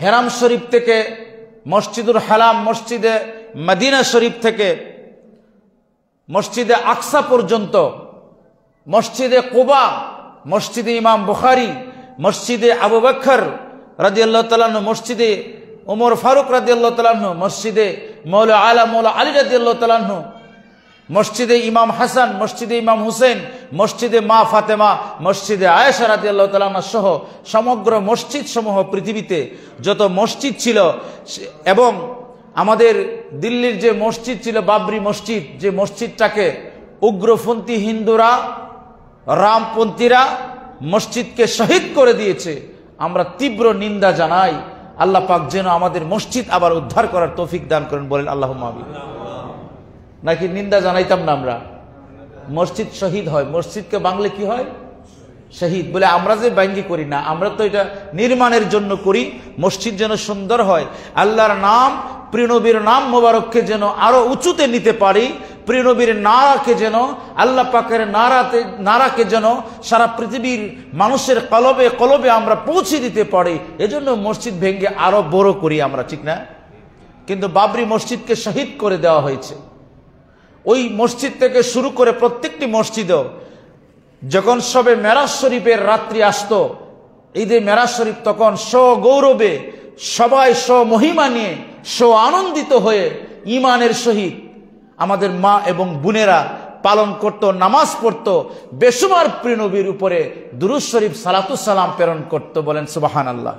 হেরাম শরীফ থেকে, মসজিদুল হারাম, মসজিদে মদিনা শরীফ থেকে মসজিদে আকসা পর্যন্ত, মসজিদে কুবা, মসজিদে ইমাম বুখারী, মসজিদে আবু বকর রাদিয়াল্লাহু তাআলা আনহু, মসজিদে ওমর ফারুক রাদিয়াল্লাহু তাআলা আনহু, মসজিদে মৌলা আলী রাদিয়াল্লাহু তাআলা আনহু, মসজিদে ইমাম হাসান, মসজিদে ইমাম হুসেন, মসজিদে মা ফাতেমা, মসজিদে আয়েশা রাদিয়াল্লাহু তাআলা আনহা সহ সমগ্র মসজিদ সমূহ পৃথিবীতে যত মসজিদ ছিল, এবং আমাদের দিল্লির যে মসজিদ ছিল বাবরি মসজিদ, যে মসজিদটাকে উগ্রপন্থী হিন্দুরা, রামপন্থীরা মসজিদকে শহীদ করে দিয়েছে, আমরা তীব্র নিন্দা জানাই। আল্লাহ পাক যেন আমাদের মসজিদ আবার উদ্ধার করার তৌফিক দান করেন, বলেন আল্লাহুম্মা আমিন। নাকি নিন্দা জানাইতাম না আমরা? মসজিদ শহীদ হয়, মসজিদকে বাংলা কি হয়? শহীদ বলে আমরা যে বাঙ্গি করি না, আমরা তো এটা নির্মাণের জন্য করি, মসজিদ যেন সুন্দর হয়, আল্লাহর নাম, প্রিয়নবীর নাম মোবারককে যেন আরো উঁচুতে নিতে পারি, প্রিয়নবীর নারাকে যেন, আল্লাহ পাকের নারাকে যেন সারা পৃথিবীর মানুষের কলবে কলবে আমরা পৌঁছে দিতে পারি, এজন্য মসজিদ ভেঙে আরো বড় করি আমরা, ঠিক না? কিন্তু বাবরি মসজিদকে শহীদ করে দেওয়া হয়েছে। ওই মসজিদ থেকে শুরু করে প্রত্যেকটি মসজিদেও যখন সবে মেরাজ শরীফের রাত্রি আসতো, ঈদে মেরাজ শরীফ, তখন গৌরবে সবাই মহিমা নিয়ে আনন্দিত হয়ে ঈমানের সহিত আমাদের মা এবং বোনেরা পালন করত, নামাজ পড়তো, বেশুমার প্রিয় নবীর উপরে দুরূদ শরীফ সালাতুস সালাম প্রেরণ করত, বলেন সুবহানাল্লাহ।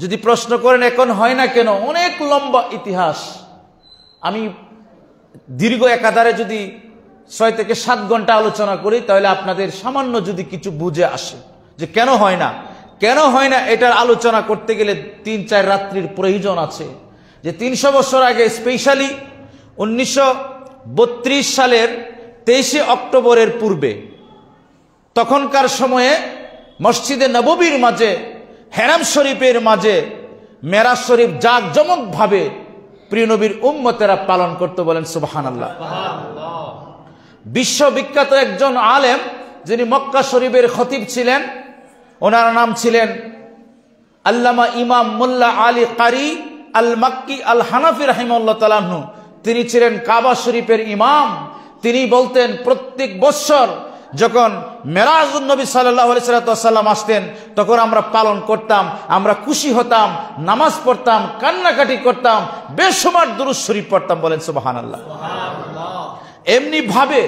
যদি প্রশ্ন করেন এখন হয় না কেন, অনেক লম্বা ইতিহাস। আমি দীর্ঘ একাধারে যদি 6 থেকে 7 ঘন্টা আলোচনা করি, তাহলে আপনাদের সামান্য যদি কিছু বুঝে আসে যে কেন হয় না, কেন হয় না, এটার আলোচনা করতে গেলে 3-4 রাত্রির প্রয়োজন আছে। যে 300 বছর আগে, স্পেশালি 1932 সালের 23শে অক্টোবরের পূর্বে, তখনকার সময়ে মসজিদে নববীর মাঝে, হেরাম শরীফের মাঝে মেরাজ শরীফ জাঁকজমকভাবে প্রিয় নবীর উম্মতেরা পালন করতে, বলেন সুবহানাল্লাহ। বিশ্ববিখ্যাত একজন আলেম যিনি মক্কা শরীফের খতিব ছিলেন, ওনার নাম ছিলেন আল্লামা ইমাম মোল্লা আলী কারি আল মাক্কি আল হানাফি রাহিমাহুল্লাহ তাআলা আনহু। তিনি ছিলেন কাবা শরীফের ইমাম। তিনি বলতেন, প্রত্যেক বছর যখন মেরাজুন নবী সাল্লাল্লাহু আলাইহি ওয়াসাল্লাম আসতেন, তখন আমরা পালন করতাম, আমরা খুশি হতাম, নামাজ পড়তাম, কান্নাকাটি করতাম, বেশুমার দুরূদ শরীফ পড়তাম, বলেন সুবহানাল্লাহ। এমনি ভাবে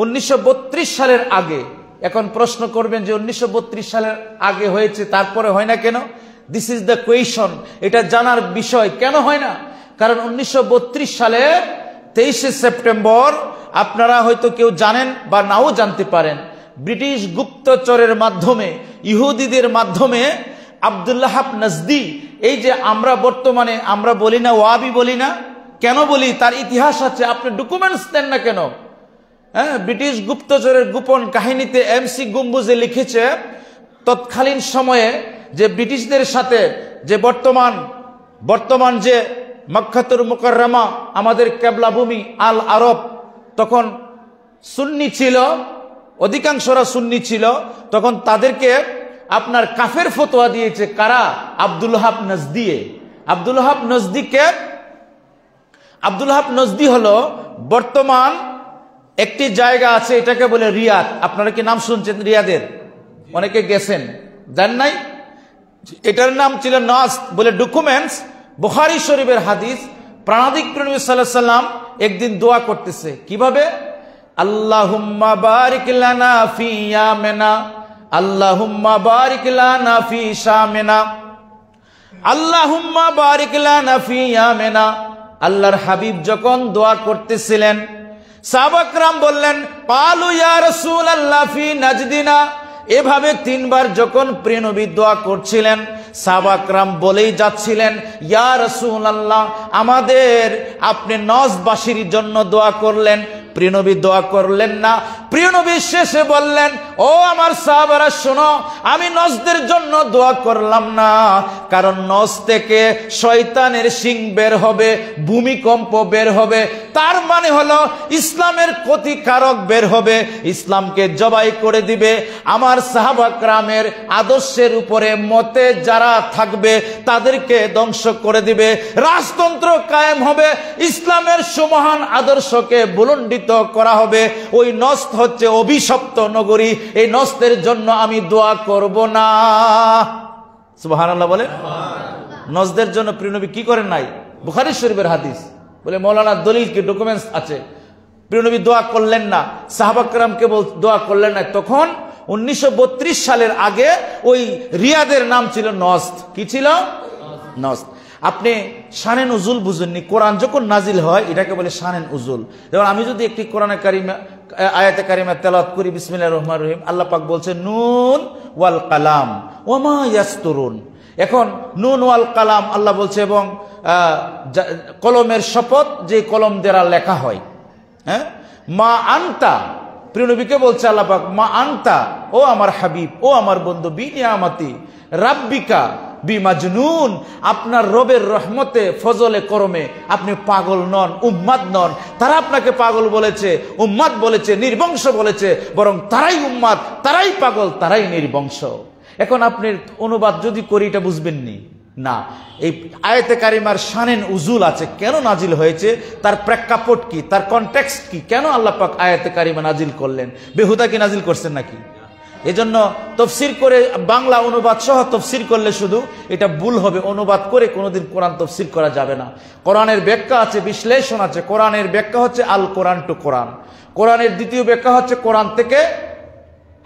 1932 সালের আগে, এখন প্রশ্ন করবেন যে 1932 সালের আগে হয়েছে, তারপরে হয় না কেন? দিস ইজ দ্য কোয়েশন, এটা জানার বিষয়। কেন হয় না? কারণ 1932 সালে 23শে সেপ্টেম্বর, আপনারা হয়তো কেউ জানেন বা নাও জানতে পারেন, ব্রিটিশ গুপ্তচরের মাধ্যমে, ইহুদিদের মাধ্যমে আব্দুল্লাহ নজদি, এই যে আমরা বর্তমানে আমরা বলি না ওয়াহাবি বলি না, কেন বলি? তার ইতিহাস আছে, আপনি ডকুমেন্টস দেন না কেন? হ্যাঁ, ব্রিটিশ গুপ্তচরের গোপন কাহিনীতে MC গম্বুজে লিখেছে, তৎকালীন সময়ে যে ব্রিটিশদের সাথে যে বর্তমান যে মক্কাতুল মুকাররমা, আমাদের কেবলা ভূমি আল আরব, তখন সুন্নি ছিল, অধিকাংশরা সুন্নি ছিল, তখন তাদেরকে আপনার কাফের ফতোয়া দিয়েছে কারা? আব্দুল্লাহ নজদি। আব্দুল্লাহ নজদি হলো বর্তমান একটি জায়গা আছে, এটাকে বলে রিয়াদ। আপনারা কি নাম শুনছেন রিয়াদের? অনেকে গেছেন, জান নাই? এটার নাম ছিল নাস বলে ডকুমেন্টস, বুখারী শরীফের হাদিস। প্রাণাদিক নবী সাল্লাল্লাহু আলাইহি সাল্লাম একদিন দোয়া করতেছে, কিভাবে? আল্লাহুম্মা বারিক লানা ফি ইয়ামিনা, আল্লাহুম্মা বারিক লানা ফি শামিনা, আল্লাহুম্মা বারিক লানা ফি ইয়ামিনা। আল্লাহর হাবিব যখন দোয়া করতেছিলেন, সাহাবা کرام বললেন, ক্বালু ইয়া রাসূলুল্লাহ ফি নাজদিনা। এভাবে 3 বার যখন প্রিয় নবী দোয়া করছিলেন, সাহাবা کرام বলেই যাচ্ছিলেন, ইয়া রাসূলুল্লাহ, আমাদের আপনি নজদবাসীর জন্য দোয়া করলেন, প্রিয় নবী দোয়া করলেন না। প্রিয় নবী শেষে বললেন, ও আমার সাহাবারা শোনো, আমি নজদের জন্য দোয়া করলাম না, কারণ নজ থেকে শয়তানের শিং বের হবে, ভূমিকম্প বের হবে, তার মানে হলো ইসলামের ক্ষতিকারক বের হবে, ইসলামকে জবাই করে দিবে। আমার সাহাবা کرامের আদর্শের উপরে মতে যারা থাকবে তাদেরকে ধ্বংস করে দিবে, রাজতন্ত্র কায়েম হবে, ইসলামের সুমহান আদর্শকে বুলন্ডিত করা হবে। ওই নস্ত হচ্ছে অভিশপ্ত নগরী, এই নস্তের জন্য আমি দোয়া করব না। সুবহানাল্লাহ বলে। নজদের জন্য প্রিয় নবী কি করেন নাই? বুখারী শরীফের হাদিস বলে, মৌলানা দলিল কি, ডকুমেন্টস আছে, প্রিয় নবী দোয়া করলেন না, সাহাবা کرامকে দোয়া করলেন না। তখন 1932 সালের আগে ওই রিয়াদের নাম ছিল নস্ত। কি ছিল? নস্ত। আপনি শানে নুজুল বুঝেননি, কোরআন যখন নাজিল হয় এটাকে বলে শানে নুজুল। যেমন আমি যদি একটি কোরআনে কারিমা আয়াতে কারিমা তেলাওয়াত করি, বিসমিল্লাহির রহমানির রহিম, আল্লাহ পাক বলছেন নুন ওয়াল কালাম ওমা ইয়াসতুরুন। এখন নুন ওয়াল কালাম আল্লাহ বলছে, এবং কলমের শপথ, যে কলম দ্বারা লেখা হয়। হ্যাঁ, মা আনতা, প্রিয় নবীকে বলছে আল্লাহ পাক, মা আনতা, ও আমার হাবিব, ও আমার বন্ধু, বিনিয়ামতি রাব্বিকা বিমাজনুন, আপনার রবের রহমতে ফজলে করমে আপনি পাগল নন, উম্মাদ নন। তারা আপনাকে পাগল বলেছে, উম্মাদ বলেছে, নির্বংশ বলেছে, বরং তারাই উম্মাদ, তারাই পাগল, তারাই নির্বংশ। এখন আপনি অনুবাদ যদি করি এটা বুঝবেননি না। এই আয়াতে কারিমার শানে উজুল আছে, কেন নাজিল হয়েছে, তার প্রেক্ষাপট কি, তার কনটেক্সট কি, কেন আল্লাহ পাক আয়াতে কারিমা নাজিল করলেন? বেহুদা কি নাজিল করছেন নাকি? এজন্য তফসির করে বাংলা অনুবাদ সহ তফসির করলে শুধু এটা ভুল হবে। অনুবাদ করে কোনোদিন কোরআন তফসির করা যাবে না। কোরআনের ব্যাখ্যা আছে, বিশ্লেষণ আছে। কোরআনের ব্যাখ্যা হচ্ছে আল কোরআন টু কোরআন। কোরআনের দ্বিতীয় ব্যাখ্যা হচ্ছে কোরআন থেকে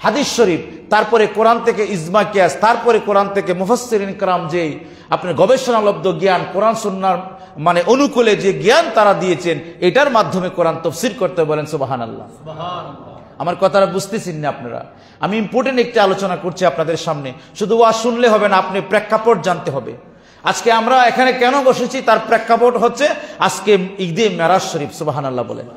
হাদিস শরীফ, তারপরে কোরআন থেকে ইজমা কিয়াস, তারপরে কোরআন থেকে মুফাসসিরিন کرام যে আপনি গবেষণালব্ধ জ্ঞান, কোরআন সুন্নাহর মানে অনুকূলে যে জ্ঞান তারা দিয়েছেন, এটার মাধ্যমে কোরআন তফসির করতে বলেন। সুবহানাল্লাহ। আমার কথাটা বুঝতেছেন না আপনারা? আমি ইম্পর্টেন্ট একটা আলোচনা করছি আপনাদের সামনে। শুধু ওয়াজ শুনলে হবে না, আপনি প্রেক্ষাপট জানতে হবে। আজকে আমরা এখানে কেন বসেছি তার প্রেক্ষাপট হচ্ছে আজকে ঈদে মেরাজ শরীফ। সুবহানাল্লাহ বলেন।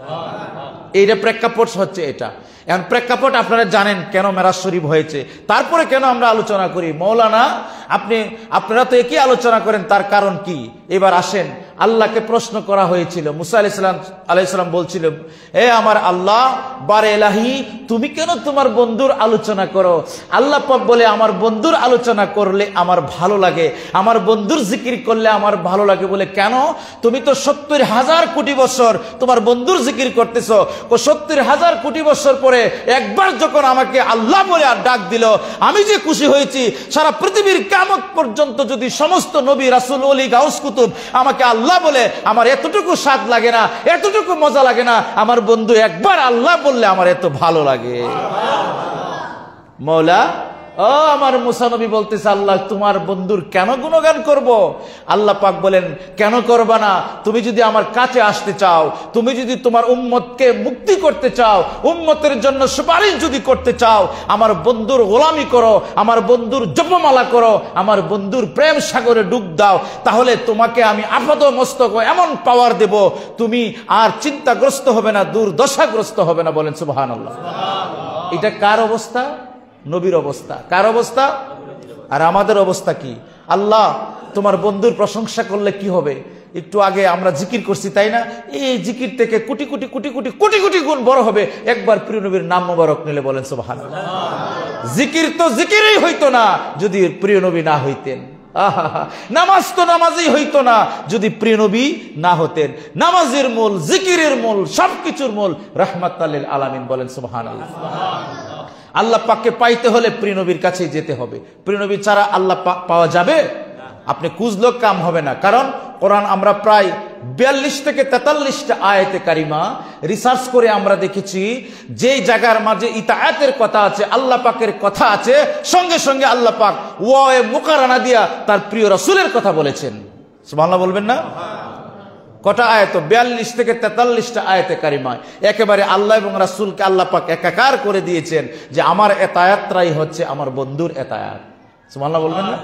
এইটা প্রেক্ষাপট হচ্ছে এটা। এখন প্রেক্ষাপট আপনারা জানেন কেন মেরাজ শরীফ হয়েছে, তারপরে কেন আমরা আলোচনা করি। মৌলানা আপনারা তো একই আলোচনা করেন, তার কারণ কি? এবার আসেন, আল্লাহকে প্রশ্ন করা হয়েছিল, মুসা আলাইহিস সালাম বলছিল, এ আমার আল্লাহ বারে এলাহি, তুমি কেন তোমার বন্ধুর আলোচনা করো? আল্লাহ পাক বলে, আমার বন্ধুর আলোচনা করলে আমার ভালো লাগে, আমার বন্ধুর জিকির করলে আমার ভালো লাগে। বলে কেন? তুমি তো 70,000 কোটি বছর তোমার বন্ধুর জিকির করতেছো, 70,000 কোটি বছর পরে একবার যখন আমাকে আল্লাহ বলে আর ডাক দিল, আমি যে খুশি হয়েছি। সারা পৃথিবীর কিয়ামত পর্যন্ত যদি সমস্ত নবী, রাসূল, ওলি, গাউস, কুতুব আমাকে আল্লাহ বলে, আমার এতটুকু স্বাদ লাগে না, এতটুকু মজা লাগে না। আমার বন্ধু একবার আল্লাহ বললে আমার এত ভালো লাগে। মৌলা, ও আমার মুসা নবী বলতেছে, আল্লাহ তোমার বন্ধুর কেন গুণগান করব? আল্লাহ পাক বলেন, কেন করবা না? তুমি যদি আমার কাছে আসতে চাও, তুমি যদি তোমার উম্মতকে মুক্তি করতে চাও, উম্মতের জন্য সুপারিশ যদি করতে চাও, আমার বন্ধুর গোলামি করো, আমার বন্ধুর জপমালা করো, আমার বন্ধুর প্রেম সাগরে ডুব দাও, তাহলে তোমাকে আমি আপাদ মস্তক এমন পাওয়ার দেব, তুমি আর চিন্তাগ্রস্ত হবে না, দুর্দশাগ্রস্ত হবে না। বলেন সুবহানাল্লাহ। এটা কার অবস্থা? নবীর অবস্থা। কার অবস্থা? আর আমাদের অবস্থা কি? আল্লাহ তোমার বন্ধুর প্রশংসা করলে কি হবে? একটু আগে আমরা জিকির করছি, তাই না? এই জিকির থেকে কোটি কোটি কোটি কোটি কোটি কোটি গুণ বড় হবে একবার প্রিয় নবীর নাম মোবারক নিলে। বলেন সুবহানাল্লাহ। জিকির তো জিকিরই হইতো না যদি প্রিয় নবী না হইতেন। নামাজ তো নামাজই হইতো না যদি প্রিয় নবী না হতেন। নামাজের মূল, জিকিরের মূল, সবকিছুর মূল রাহমাতাল লিল আলামিন। বলেন সুবহানাল্লাহ। আল্লাহ পাককে পাইতে হলে প্রিয় নবীর কাছে যেতে হবে। প্রিয় নবী ছাড়া আল্লাহ পাওয়া যাবে? আপনি খুঁজলেও কাম হবে না। কারণ কোরআন আমরা প্রায় 42 থেকে 43টা আয়াতে কারিমা রিসার্চ করে আমরা দেখেছি, যেই জায়গার মাঝে ইতাআতের কথা আছে, আল্লাহ পাকের কথা আছে, সঙ্গে সঙ্গে আল্লাহ পাক ওয়ায়ে মুকারানা দিয়া তার প্রিয় রাসূলের কথা বলেছেন। সুবহানাল্লাহ বলবেন না? কটা আয়াত? 42 থেকে 43টা আয়াতে কারিমায় একেবারে আল্লাহ এবং রাসূলকে আল্লাহ পাক একাকার করে দিয়েছেন যে আমার এতায়াতটাই হচ্ছে আমার বন্ধুর এতায়াত। সুবহানাল্লাহ বলবেন না?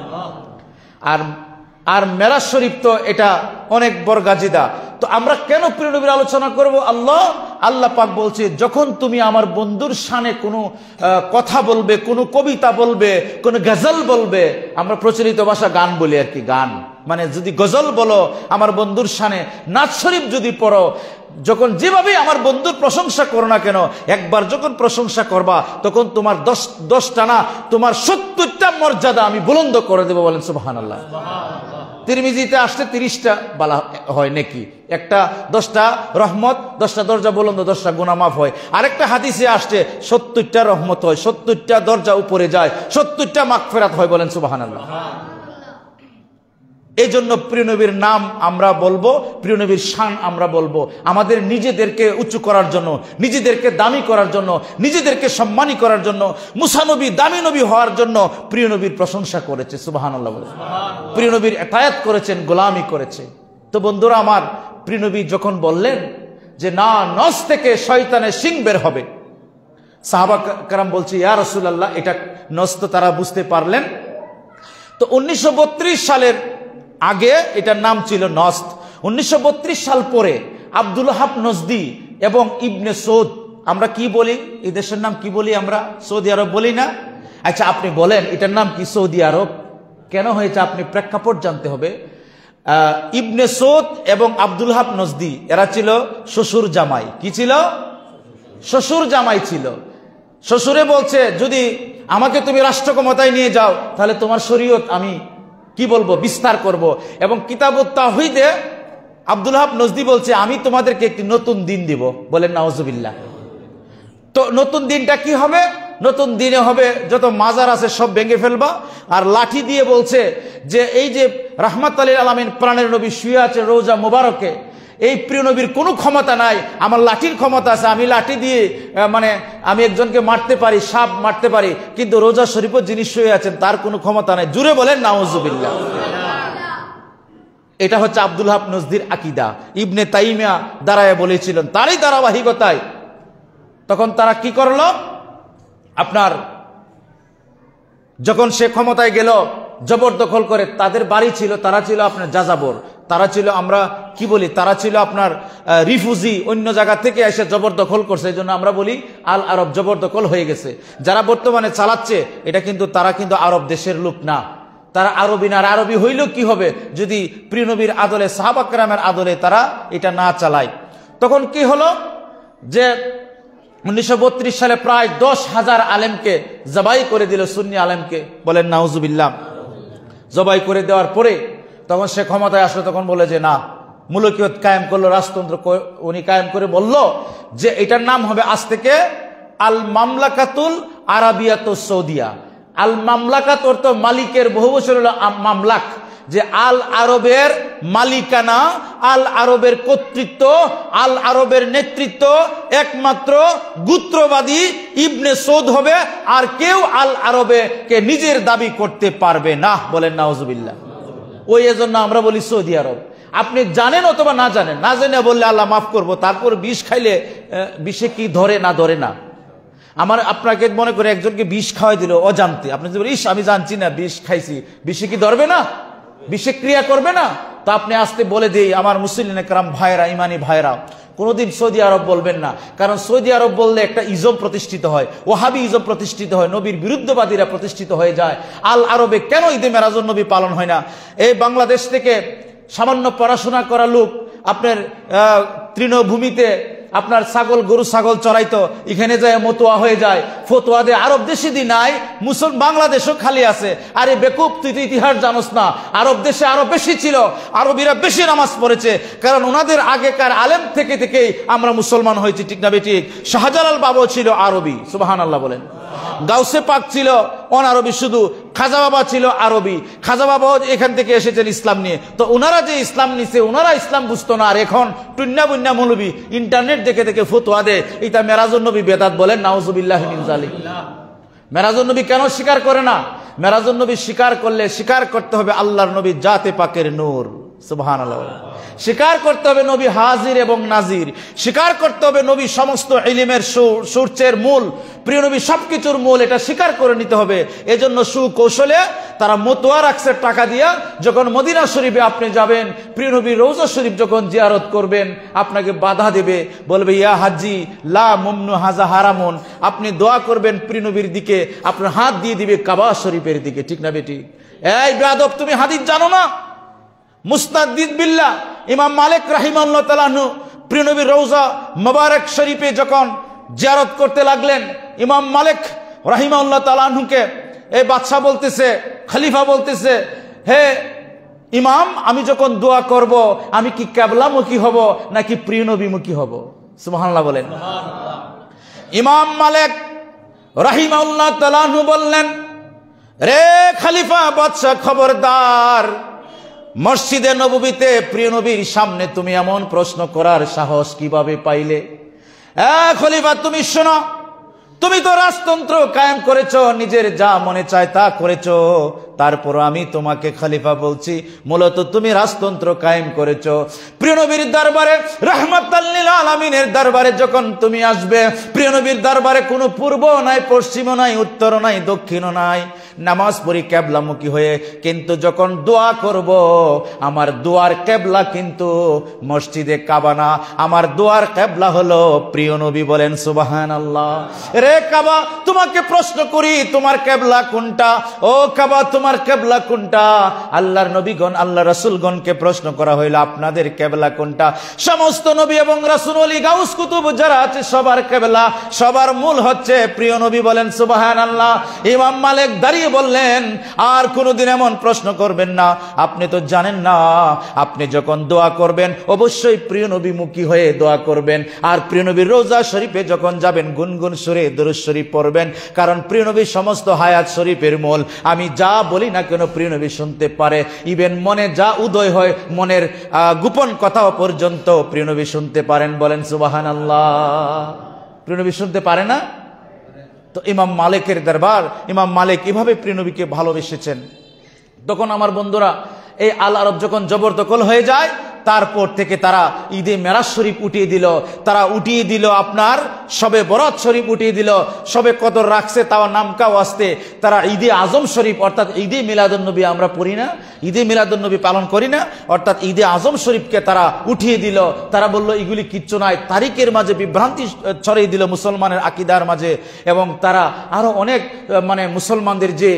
আর মেরাজ শরীফ তো এটা অনেক বড় গাজিদা। তো আমরা কেন প্রিয় নবীর আলোচনা করব? আল্লাহ পাক বলছে, যখন তুমি আমার বন্ধুর শানে কোনো কথা বলবে, কোনো কবিতা বলবে, কোনো গজল বলবে, আমরা প্রচলিত ভাষা গান বলি আর কি, গান মানে যদি গজল বলো আমার বন্ধুর শানে, নাচ শরীফ যদি পড়ো, যখন যেভাবে আমার বন্ধুর প্রশংসা করো না কেন, একবার যখন প্রশংসা করবা তখন তোমার 10টা না, তোমার 70টা মর্যাদা আমি বুলন্দ করে দেবো। বলেন সুবহানাল্লাহ। তিরমিজিতে আসছে 30টা বলা হয় নাকি, একটা 10টা রহমত, 10টা দরজা বুলন্দ, 10টা গুনাহ মাফ হয়। আরেকটা হাদিসে আসছে 70টা রহমত হয়, 70টা দরজা উপরে যায়, 70টা মাগফিরাত হয়। বলেন সুবহানাল্লাহ। এই জন্য প্রিয় নবীর নাম আমরা বলবো, প্রিয় নবীর শান আমরা বলবো, আমাদের নিজেদেরকে উঁচু করার জন্য, নিজেদেরকে দামি করার জন্য, নিজেদেরকে সম্মানী করার জন্য, মুসা নবী দামি নবী হওয়ার জন্য প্রিয় নবীর প্রশংসা করেছে। সুবহানাল্লাহ বলে প্রিয় নবীর এতায়াত করেছেন, গোলামি করেছে। তো বন্ধুরা আমার, প্রিয় নবী যখন বললেন যে না, নস থেকে শয়তানের শিং বের হবে, সাহাবা কেরাম বলছে ইয়া রাসূলুল্লাহ, এটা নস তো তারা বুঝতে পারলেন। তো 1932 সালের আগে এটার নাম ছিল নস্ত। 1932 সাল পরে আব্দুল ওহাব নজদি এবং ইবনে সৌদ, আমরা কি বলি, এই দেশের নাম কি বলি আমরা? সৌদি আরব বলি না? আচ্ছা আপনি বলেন এটার নাম কি সৌদি আরব? কেন হয়েছে আপনি প্রেক্ষাপট জানতে হবে। ইবনে সৌদ এবং আব্দুল ওহাব নজদি এরা ছিল শ্বশুর জামাই। কি ছিল? শ্বশুর জামাই ছিল। শ্বশুরে বলছে যদি আমাকে তুমি রাষ্ট্র ক্ষমতায় নিয়ে যাও তাহলে তোমার শরীয়ত আমি কি বলবো, বিস্তার করব। এবং কিতাবুত তাওহীদে আব্দুল ওহাব নজদি বলছে আমি তোমাদেরকে একটি নতুন দিন দিব। বলেন নাউজুবিল্লাহ। তো নতুন দিনটা কি হবে? নতুন দিনে হবে যত মাজার আছে সব ভেঙে ফেলবা, আর লাঠি দিয়ে বলছে যে এই যে রাহমাতুল লিল আলামিন প্রাণের নবী শুয়ে আছে রওজা মুবারকে, এই প্রিয় নবীর কোনো ক্ষমতা নাই, আমার লাঠির ক্ষমতা আছে, আমি লাঠি দিয়ে মানে আমি একজনকে মারতে পারি, সাপ মারতে পারি, কিন্তু রোজা শরীফের যিনি শুয়ে আছেন তার কোনো ক্ষমতা নাই। জুড়ে বলেন নাউজুবিল্লাহ। এটা হচ্ছে আব্দুল ওহাব নজদির আকীদা। ইবনে তাইমিয়া দাঁড়ায় বলেছিলেন, তারই ধারাবাহিকতায় তখন তারা কি করলো, আপনার যখন সে ক্ষমতায় গেল জবরদখল করে, তাদের বাড়ি ছিল, তারা ছিল আপনার যাযাবর, তারা ছিল আমরা কি বলি, তারা ছিল আপনার রিফিউজি, অন্য জায়গা থেকে এসে জবরদখল করছে। এই জন্য আমরা বলি আল আরব, জবরদখল হয়ে গেছে। যারা বর্তমানে চালাচ্ছে এটা কিন্তু তারা কিন্তু আরব দেশের লোক না, তারা আরবি না। আর আরবি হইল কি হবে যদি প্রিয় নবীর আদলে, সাহাবা কেরামের আদলে তারা এটা না চালায়। তখন কি হলো যে 1932 সালে প্রায় 10,000 আলেমকে জবাই করে দিল, সুন্নি আলেমকে। বলেন নাউজুবিল্লাহ। জবাই করে দেওয়ার পরে তখন সে ক্ষমতায় আসলো, তখন বলে যে না, মুলকিয়ত কায়েম করলো, রাজতন্ত্র উনি কায়েম করে বলল যে এটার নাম হবে আজ থেকে আল মামলাকাতুল আরাবিয়াতুস সৌদিয়া। আল মামলাকাত অর্থ মালিকের, বহু বছর হলো মামলাক, যে আল আরবের মালিকানা, আল আরবের কর্তৃত্ব, আল আরবের নেতৃত্ব একমাত্র গোত্রবাদী ইবনে সৌদ হবে, আর কেউ আল আরবে কে নিজের দাবি করতে পারবে না। বলেন নাউজুবিল্লাহ। ওই এজন্য আমরা বলি সৌদি আরব। আপনি জানেন অথবা না জানেন, না জেনে বললে আল্লাহ মাফ করবো। তারপর বিষ খাইলে বিষে কি ধরে না ধরে না। আপনাকে মনে করে একজনকে বিষ খাওয়াই দিল অজান্তে, আপনি যদি ইস আমি জানছি না বিষ খাইছি, বিষে কি ধরবে না? বিষে ক্রিয়া করবে না? তো আপনি আসতে বলে দিই আমার মুসলিম একরাম ভাইরা, ইমানি ভাইরা, কোনোদিন সৌদি আরব বলবেন না। কারণ সৌদি আরব বললে একটা ইজম প্রতিষ্ঠিত হয়, ওহাবি ইজম প্রতিষ্ঠিত হয়, নবীর বিরুদ্ধবাদীরা প্রতিষ্ঠিত হয়ে যায়। আল আরবে কেন ঈদে মেরাজুন নবী পালন হয় না? এই বাংলাদেশ থেকে সামান্য পড়াশোনা করা লোক আপনার তৃণভূমিতে আপনার ছাগল, গরু ছাগল চড়াইতো, এখানে যায় মতোয়া হয়ে যায়, ফতোয়া দিয়ে। আরব দেশে দি নাই, বাংলাদেশও খালি আছে। আরে বেকুব, তুই তো ইতিহাস জানোস না, আরব দেশে আরো বেশি ছিল, আরবিরা বেশি নামাজ পড়েছে, কারণ ওনাদের আগেকার আলেম থেকে থেকেই আমরা মুসলমান হয়েছি, ঠিক না বেঠিক? শাহজালাল বাবা ছিল আরবি, সুবহানাল্লাহ বলেন। গাউসে পাক ছিল অনারবি শুধু, খাজা বাবা ছিল আরবি, খাজা বাবাও এখান থেকে এসেছেন ইসলাম নিয়ে। তো ওনারা যে ইসলাম নিছে, ওনারা ইসলাম বুঝতো না। আর এখন টুন্না বুন্না মৌলবি ইন্টারনেট দেখে দেখে ফতোয়া দেয়, এটা মেরাজুন নবী বেদাত। বলেন নাউজুবিল্লাহ মিন যালিক। মেরাজুন নবী কেন স্বীকার করে না? মেরাজুন নবী স্বীকার করলে স্বীকার করতে হবে আল্লাহর নবী জাতে পাকের নূর, সুবহানাল্লাহ। স্বীকার করতে হবে নবী হাজির এবং নাজির, স্বীকার করতে হবে নবী সমস্ত ইলমের সূর্যের মূল, প্রিয় নবী সবকিছুর মূল, এটা স্বীকার করে নিতে হবে। এজন্য সুকৌশলে তারা মতোয়া রাখছে টাকা দিয়া, যখন মদিনা শরীফে আপনি যাবেন, প্রিয় নবী রওজা শরীফ যখন জিয়ারত করবেন, আপনাকে বাধা দেবে, বলবে ইয়া হাজি লা মুমনু হাজা হারামুন, আপনি দোয়া করবেন প্রিয় নবীর দিকে, আপনার হাত দিয়ে দিবে কাবা শরীফের দিকে। ঠিক না বেটি? এই বেয়াদব, তুমি হাদিস জানো না? মুস্তাদিদ বিল্লাহ ইমাম মালিক রাহিমাহুল্লাহ তাআলা প্রিয় নবীর রওজা মুবারক শরীফে যখন জিয়ারত করতে লাগলেন, ইমাম মালিক রাহিমাহুল্লাহ তাআলা কে এই বাদশা বলতেছে, খলিফা বলতেছে, হে ইমাম, আমি যখন দোয়া করব আমি কি কিবলামুখী হব নাকি প্রিয় নবীমুখী হব? সুবহানাল্লাহ বলেন। ইমাম মালিক রাহিমাহুল্লাহ তাআলা বললেন, রে খলিফা বাদশা, খবরদার, মসজিদে নববীতে প্রিয় নবীর সামনে তুমি এমন প্রশ্ন করার সাহস কিভাবে পাইলে? খলিফা, তুমি শোনো, তুমি তো রাজতন্ত্র কায়েম করেছো, নিজের যা মনে চায় তা করেছো, তারপর আমি তোমাকে খলিফা বলছি, মূলত তুমি রাজতন্ত্র কায়েম করেছো। প্রিয় নবীর দরবারে, রাহমাতাল লিল আলামিনের দরবারে যখন তুমি আসবে, প্রিয় নবীর দরবারে কোনো পূর্ব নাই, পশ্চিমও নাই, উত্তরও নাই, দক্ষিণও নাই, নামাজ পড়ি কিবলামুখী হয়ে, কিন্তু যখন দোয়া করব আমার দোয়ার কিবলা কিন্তু মসজিদে কাবা না, আমার দোয়ার কিবলা হলো প্রিয় নবী। বলেন সুবহানাল্লাহ। রে কাবা, তোমাকে প্রশ্ন করি, তোমার কিবলা কোনটা? ও কাবা, তোমার কিবলা কোনটা? আল্লাহর নবীগণ, আল্লাহ রাসূলগণকে প্রশ্ন করা হইল, আপনাদের কিবলা কোনটা? সমস্ত নবী এবং রাসূল, ওলি, গাউস, কুতুব যারা আছে সবার কিবলা, সবার মূল হচ্ছে প্রিয় নবী। বলেন সুবহানাল্লাহ। ইমাম মালিক দাঁড়িয়ে বললেন, আর কোনদিন এমন প্রশ্ন করবেন না, আপনি তো জানেন না, আপনি যখন দোয়া করবেন অবশ্যই প্রিয় নবী মুখী হয়ে দোয়া করবেন, আর প্রিয় নবীর রওজা শরীফে যখন যাবেন গুনগুন সুরে দরুদ শরীফ পড়বেন, কারণ প্রিয় নবীর সমস্ত হায়াত শরীফের মূল। আমি যা বলি না কেন প্রিয় নবী শুনতে পারে, ইভেন মনে যা উদয় হয়, মনের গোপন কথাও পর্যন্ত প্রিয় নবী শুনতে পারেন। বলেন সুবহানাল্লাহ। প্রিয় নবী শুনতে পারে না? তো ইমাম মালিকের দরবার, ইমাম মালিক এভাবে প্রিয় নবীকে ভালোবেসেছেন। তখন আমার বন্ধুরা, এই আল আরব যখন জবরদখল হয়ে যায়, তারপর থেকে তারা ঈদে মেরাজ শরীফ উঠিয়ে দিল, তারা উঠিয়ে দিল আপনার শবে বরাত শরীফ উঠিয়ে দিল, শবে কদর রাখছে তাও নামকা ওয়াস্তে, তারা ঈদে আজম শরীফ অর্থাৎ ঈদে মিলাদুন্নবী আমরা পড়ি না, ঈদে মিলাদুন্নবী পালন করি না, অর্থাৎ ঈদে আজম শরীফকে তারা উঠিয়ে দিল। তারা বলল এগুলি কিচ্ছু নাই, তারিখের মাঝে বিভ্রান্তি ছড়িয়ে দিল মুসলমানের আকীদার মাঝে, এবং তারা আরো অনেক মুসলমানদের যে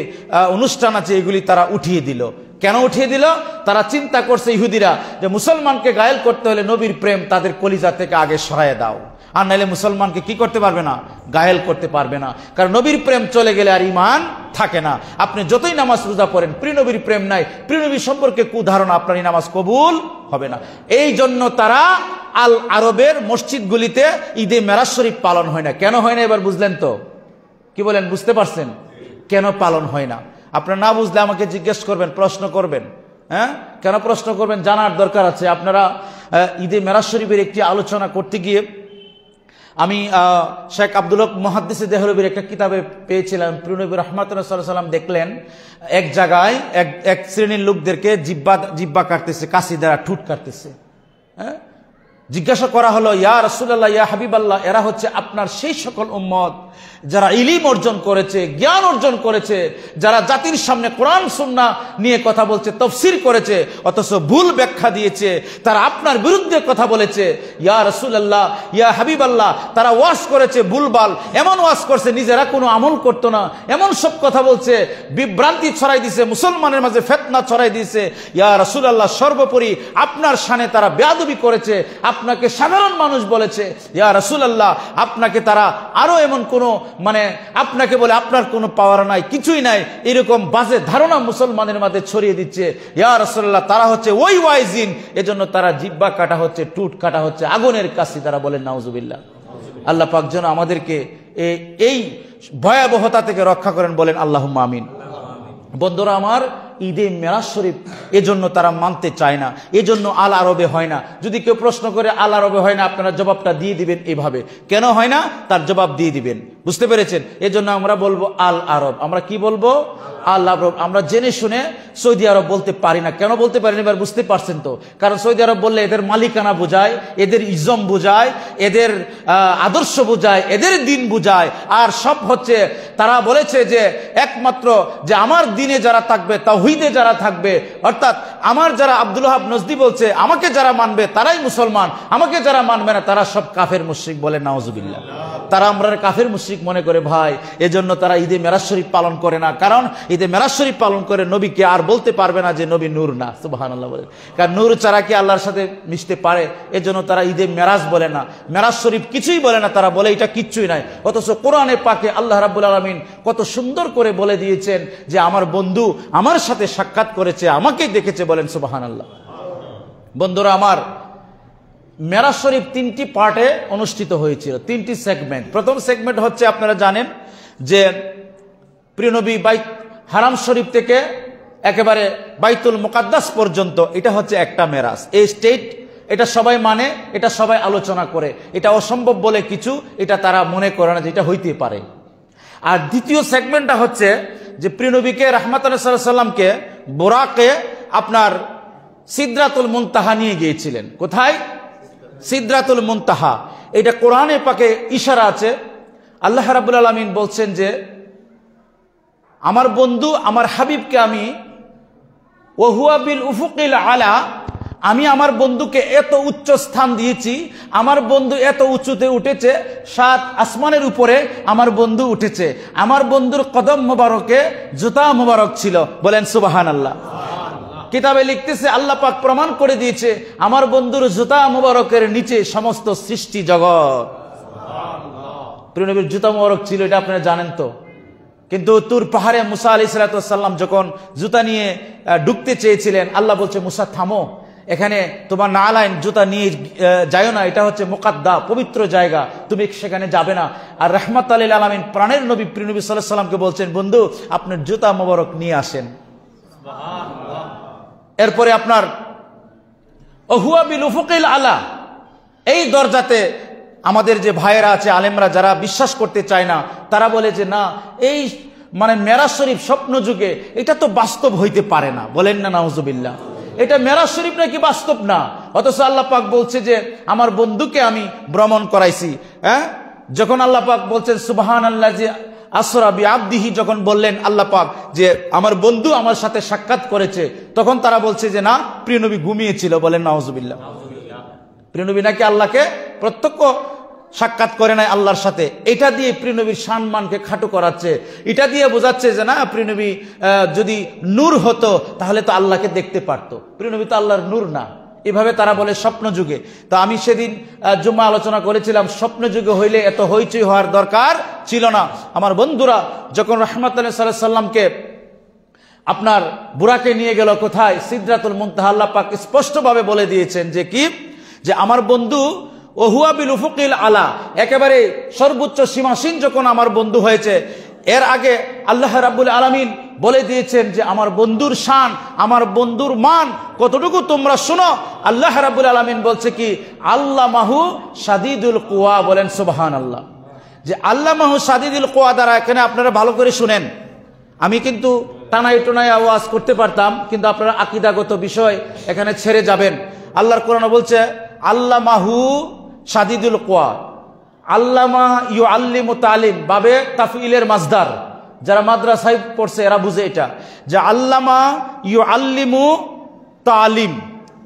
অনুষ্ঠান আছে এগুলি তারা উঠিয়ে দিল। কেন উঠিয়ে দিল? তারা চিন্তা করছে ইহুদিরা যে মুসলমানকে গায়েল করতে হলে নবীর প্রেম তাদের কলিজা থেকে আগে সরায় দাও, আর নাইলে মুসলমানকে কি করতে পারবে না? গায়েল করতে পারবে না। কারণ নবীর প্রেম চলে গেলে আর ঈমান থাকে না। আপনি যতই নামাজ রোজা পড়েন, প্রিয় নবীর প্রেম নাই, প্রিয় নবী সম্পর্কে কুধারণা, আপনার এই নামাজ কবুল হবে না। এই জন্য তারা আল আরবের মসজিদগুলিতে ঈদে মেরাজ শরীফ পালন হয় না। কেন হয় না এবার বুঝলেন তো? কি বলেন, বুঝতে পারছেন কেন পালন হয় না? আপনারা না বুঝলে আমাকে জিজ্ঞেস করবেন, প্রশ্ন করবেন। হ্যাঁ, কেন প্রশ্ন করবেন জানার দরকার আছে। আপনারা ঈদে মেরাজ শরীফের একটি আলোচনা করতে গিয়ে আমি শেখ আব্দুল হক মুহাদ্দিস দেহলভির একটা কিতাবে পেয়েছিলাম, প্রিয় নবী রাহমাতুল্লাহ সাল্লাল্লাহু আলাইহি ওয়াসাল্লাম দেখলেন এক জায়গায় এক শ্রেণীর লোকদেরকে জিহ্বা কাটতেছে, কাশি দ্বারা ঠুট কাটতেছে। হ্যাঁ, জিজ্ঞাসা করা হলো, ইয়া রাসূলুল্লাহ, ইয়া হাবিবাল্লাহ, এরা হচ্ছে আপনার সেই সকল উম্মত যারা ইলম অর্জন করেছে, জ্ঞান অর্জন করেছে, যারা জাতির সামনে কোরআন সুন্নাহ নিয়ে কথা বলছে, তাফসীর করেছে, অথচ ভুল ব্যাখ্যা দিয়েছে, তারা আপনার বিরুদ্ধে কথা বলেছে। ইয়া রাসূলুল্লাহ, ইয়া হাবিবাল্লাহ, তারা ওয়াজ করেছে ভুলভাল, এমন ওয়াজ করছে নিজেরা কোনো আমল করতো না, এমন সব কথা বলছে, বিভ্রান্তি ছড়াই দিয়েছে, মুসলমানের মাঝে ফিতনা ছড়াই দিয়েছে। ইয়া রাসূলুল্লাহ, সর্বোপরি আপনার শানে তারা বেয়াদবি করেছে, আপনাকে সাধারণ মানুষ বলেছে। ইয়া রাসূলুল্লাহ, আপনাকে তারা আরো এমন কোনো আপনাকে বলে আপনার কোনো পাওয়ার নাই, কিছুই নাই, এরকম বাজে ধারণা মুসলমানের মাঝে ছড়িয়ে দিচ্ছে। ইয়া রাসূলুল্লাহ, তারা হচ্ছে ওই ওয়াইজিন, এজন্য তারা জিহ্বা কাটা হচ্ছে, টুট কাটা হচ্ছে, আগুনের কাছে তারা বলেন নাউজুবিল্লাহ। আল্লাহ পাক যেন আমাদেরকে এই ভয়াবহতা থেকে রক্ষা করেন, বলেন আল্লাহুম্মা আমিন। বন্ধুরা আমার, ঈদে মেরাজ শরীফ এজন্য তারা মানতে চায় না, এজন্য আল আরবে হয় না। যদি কেউ প্রশ্ন করে আল আরবে হয় না, আপনারা জবাবটা দিয়ে দিবেন এভাবে, কেন হয় না তার জবাব দিয়ে দিবেন। বুঝতে পেরেছেন? এজন্য আমরা বলবো আল আরব। আমরা কি বলবো? আল আরব। আমরা জেনে শুনে সৌদি আরব বলতে পারি না। কেন বলতে পারি না এবার বুঝতে পারছেন তো? কারণ সৌদি আরব বললে এদের মালিকানা বোঝায়, এদের ইজম বোঝায়, এদের আদর্শ বোঝায়, এদের দিন বোঝায়। আর সব হচ্ছে তারা বলেছে যে একমাত্র যে আমার দিনে যারা থাকবে, তাওহীদে যারা থাকবে, অর্থাৎ আমার যারা আব্দুল ওয়াহাব নজদি বলছে আমাকে যারা মানবে তারাই মুসলমান, আমাকে যারা মানবে না তারা সব কাফের মুশরিক। বলে নাউজুবিল্লাহ। তারা আমরা কাফের মুশরিক মনে করে ভাই। এজন্য তারা ঈদে মেরাজ শরীফ পালন করে না। কারণ ঈদে মেরাজ শরীফ পালন করে নবীকে আর বলতে পারবে না যে নবী নূর না। সুবহানাল্লাহ বলে। কারণ নূর ছাড়া কি আল্লাহর সাথে মিশতে পারে? এজন্য তারা ঈদে মেরাজ বলে না, মেরাজ শরীফ কিছুই বলে না। তারা বলে এটা কিচ্ছুই নাই। অথচ কোরআনে পাকে আল্লাহ রাব্বুল আলামিন কত সুন্দর করে বলে দিয়েছেন যে আমার বন্ধু আমার সাথে সাক্ষাৎ করেছে, আমাকেই দেখেছে। বলেন সুবহানাল্লাহ। বন্ধুরা আমার, মেরাজ শরীফ 3টি পার্টে অনুষ্ঠিত হয়েছিল, 3টি সেগমেন্ট। প্রথম সেগমেন্ট হচ্ছে আপনারা জানেন যে প্রিয় নবী বাইত হারাম শরীফ থেকে একেবারে বাইতুল মুকাদ্দাস পর্যন্ত, এটা হচ্ছে একটা মেরাজ। এই স্টেট এটা সবাই মানে, এটা সবাই আলোচনা করে, এটা অসম্ভব বলে কিছু এটা তারা মনে করে না যে এটা হইতে পারে। আর দ্বিতীয় সেগমেন্টটা হচ্ছে যে প্রিয় নবীকে রাহমাতুল্লাহ সাল্লাল্লাহু আলাইহি সাল্লামকে বুরাকে আপনার সিদরাতুল মুনতাহা নিয়ে গিয়েছিলেন। কোথায়? সিদরাতুল মুনতাহা। এটা কোরআনে পাকে ইশারা আছে। আল্লাহ রাব্বুল আলামিন বলছেন যে আমার বন্ধু আমার হাবিবকে আমি ওহুয়া বিল উফুকিল আলা, আমি আমার বন্ধুকে এত উচ্চ স্থান দিয়েছি, আমার বন্ধু এত উঁচুতে উঠেছে, 7 আসমানের উপরে আমার বন্ধু উঠেছে। আমার বন্ধুর কদম মোবারকে জুতা মোবারক ছিল। বলেন সুবহানাল্লাহ। কিতাবে লিখতেছে আল্লাহ পাক প্রমাণ করে দিয়েছে আমার বন্ধুর জুতা মোবারকের নিচে সমস্ত সৃষ্টি জগৎ। প্রিয় নবীর জুতা মোবারক ছিল, এটা আপনারা জানেন তো। কিন্তু তুর পাহাড়ে মুসা আলাইহিস সালাম যখন জুতা নিয়ে ঢুকতে চেয়েছিলেন, আল্লাহ বলছে মুসা থামো, এখানে তোমার নালাইন জুতা নিয়ে যাও না, এটা হচ্ছে মুকাদ্দা পবিত্র জায়গা, তুমি সেখানে যাবে না। আর রাহমাতুল লিল আলামিন প্রাণের নবী প্রিয় নবী সাল্লাল্লাহু আলাইহি সাল্লামকে বলছেন বন্ধু আপনার জুতা মোবারক নিয়ে আসেন। এরপরে আপনার ওহুয়া বিল উফুকিল আলা, এই দরজাতে আমাদের যে ভাইয়েরা আছে আলেমরা যারা বিশ্বাস করতে চায় না, তারা বলে যে না এই মানে মেরাজ শরীফ স্বপ্ন যুগে, এটা তো বাস্তব হইতে পারে না। বলেন না নাউজুবিল্লাহ। এটা মেরাজ শরীফ নাকি বাস্তব না? অথচ আল্লাহ পাক বলছে যে আমার বন্ধুকে আমি ভ্রমণ করাইছি। যখন আল্লাহ পাক বলছেন সুবহানাল্লাযী আসরা বিআবদিহি, যখন বললেন আল্লাহ পাক যে আমার বন্ধু আমার সাথে সাক্ষাৎ করেছে, তখন তারা বলছে যে না প্রিয় নবী ঘুমিয়েছিল। বলেন নাউজুবিল্লাহ। প্রিয় নবী নাকি আল্লাহকে প্রত্যক্ষ সাক্ষাৎ করে নাই আল্লাহর সাথে। এটা দিয়ে প্রিয় নবীর সম্মানকে খাটো করাচ্ছে। এটা দিয়ে বোঝাচ্ছে যে না প্রিয় নবী যদি নূর হতো তাহলে তো আল্লাহকে দেখতে পারতো। প্রিয় নবী তো আল্লাহর নূর না। এভাবে তারা বলে স্বপ্ন যুগে। তো আমি সেদিন জুম্মা আলোচনা করেছিলাম স্বপ্ন যুগে হইলে এত হইচই হওয়ার দরকার ছিল না। আমার বন্ধুরা যখন রাহমাতুল্লাহ সাল্লাল্লাহু আলাইহি সাল্লামকে আপনার বুরাকে নিয়ে গেল কোথায়? সিদরাতুল মুনতাহা। আল্লাহ পাক স্পষ্টভাবে বলে দিয়েছেন যে কি, যে আমার বন্ধু ওহুয়া বিল উফুকিল আলা, একেবারে সর্বোচ্চ সীমাসীন যখন আমার বন্ধু হয়েছে, এর আগে আল্লাহ রাব্বুল আলামিন বলে দিয়েছেন যে আমার বন্ধুর শান, আমার বন্ধুর মান কতটুকু তোমরা শোনো। আল্লাহ রাব্বুল আলামিন বলছে কি আল্লামাহু শাদীদুল কুওয়া। বলেন সুবহানাল্লাহ। যে আল্লামাহু শাদীদুল কুওয়া দ্বারা, এখানে আপনারা ভালো করে শুনেন, আমি কিন্তু টানাই টোনাই আওয়াজ করতে পারতাম, কিন্তু আপনারা আকীদাগত বিষয় এখানে ছেড়ে যাবেন। আল্লাহর কোরআন বলছে আল্লামাহু শাদীদুল কুওয়া। আল্লামা ইউআল্লিমু তালিম, বাবে তাফইলের মাসদার। যারা মাদ্রাসায় পড়ছে এরা বুঝে এটা, যে আল্লামা ইউআল্লিমু তালিম,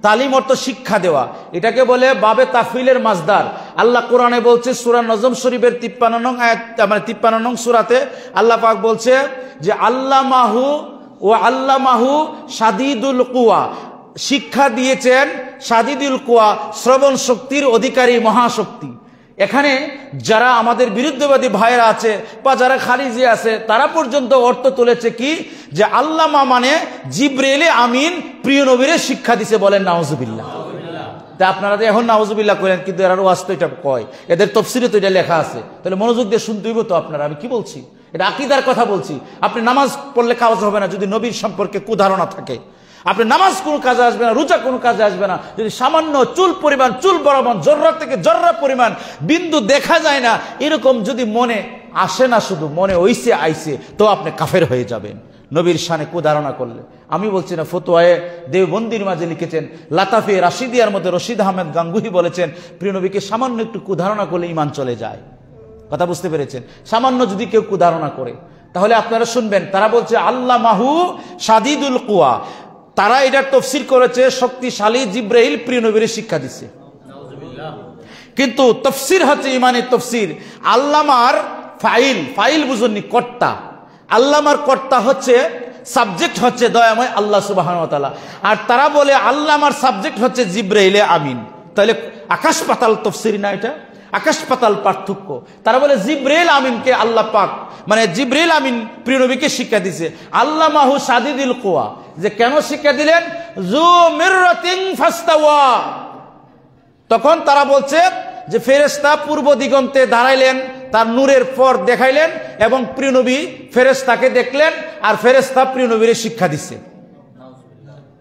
তালিম অর্থ শিক্ষা দেওয়া, এটাকে বলে বাবে তাফইলের মাসদার। আল্লাহ কোরআনে বলছে সূরা নজম শরীফের 53 নং আয়াত, মানে 53 নং সূরাতে আল্লাহ পাক বলছে যে আল্লামাহু ওয়া আল্লামাহু শাদীদুল কুওয়া, শিক্ষা দিয়েছেন শাদীদুল কুওয়া, শ্রবণ শক্তির অধিকারী মহাশক্তি। এখানে যারা আমাদের বিরুদ্ধবাদী ভাইয়েরা আছে বা যারা খারিজি আছে তারা পর্যন্ত অর্থ তুলেছে কি, যে আল্লামা মানে জিবরিল আমিন প্রিয় নবীরে শিক্ষা দিছে। বলেন নাউজুবিল্লাহ। তা আপনারা তো এখন নাউজুবিল্লাহ করেন, কিন্তু এরা ওয়াজ তো এটা কয়, এদের তাফসীরে তো এটা লেখা আছে। তাহলে মনোযোগ দিয়ে শুনতে হইব তো আপনারা, আমি কি বলছি এটা আকীদার কথা বলছি। আপনি নামাজ পড়লে কাজ হবে না যদি নবীর সম্পর্কে কুধারণা থাকে। আপনি নামাজ কোনো কাজে আসবে না, রোজা কোনো কাজে আসবে না যদি সামান্য চুল পরিমাণ, চুল বরাবর জর্রা থেকে জর্রা পরিমাণ বিন্দু দেখা যায় না, এরকম যদি মনে আসে না, শুধু মনে হইছে আইছে তো আপনি কাফের হয়ে যাবেন নবীর শানে কুধারণা করলে। আমি বলছি না, ফতোয়ায়ে দেওবন্দির মাঝে লিখেছেন, লাতাফে রাশিদিয়ার মধ্যে রশিদ আহমেদ গাঙ্গুহি বলেছেন, প্রিয় নবীকে সামান্য একটু কুধারণা করলে ঈমান চলে যায়। কথা বুঝতে পেরেছেন? সামান্য যদি কেউ কুধারণা করে, তাহলে আপনারা শুনবেন, তারা বলছে আল্লামাহু শাদীদুল কুওয়া, তারা এটার তাফসীর করেছে শক্তিশালী জিবরাইল প্রিয় নবীর শিক্ষা দিচ্ছে। কিন্তু তাফসীর হচ্ছে ঈমানের তাফসীর। আল্লামার ফাইল, ফাইল বুঝুননি, কর্তা। আল্লামার কর্তা হচ্ছে, সাবজেক্ট হচ্ছে দয়াময় আল্লাহ সুবহানাহু ওয়া তাআলা, আর তারা বলে আল্লামার সাবজেক্ট হচ্ছে জিবরাইলে আমিন। তাহলে আকাশ পাতাল তাফসীর না এটা? আকাশ পাতাল পার্থক্য। তারা বলে জিবরাইল আমিনকে আল্লাহ পাক, মানে জিবরাইল আমিন প্রিয় নবীকে শিক্ষা দিছে। আল্লামাহু শাদীদুল কুওয়া, যে কেন শিক্ষা দিলেন? যু মিররাতিন ফাস্তাওয়া। তখন তারা বলছে যে ফেরেশতা পূর্ব দিগন্তে দাঁড়াইলেন, তার নূরের পর দেখাইলেন এবং প্রিয় নবী ফেরেশতাকে দেখলেন, আর ফেরেশতা প্রিয় নবীর শিক্ষা দিচ্ছে।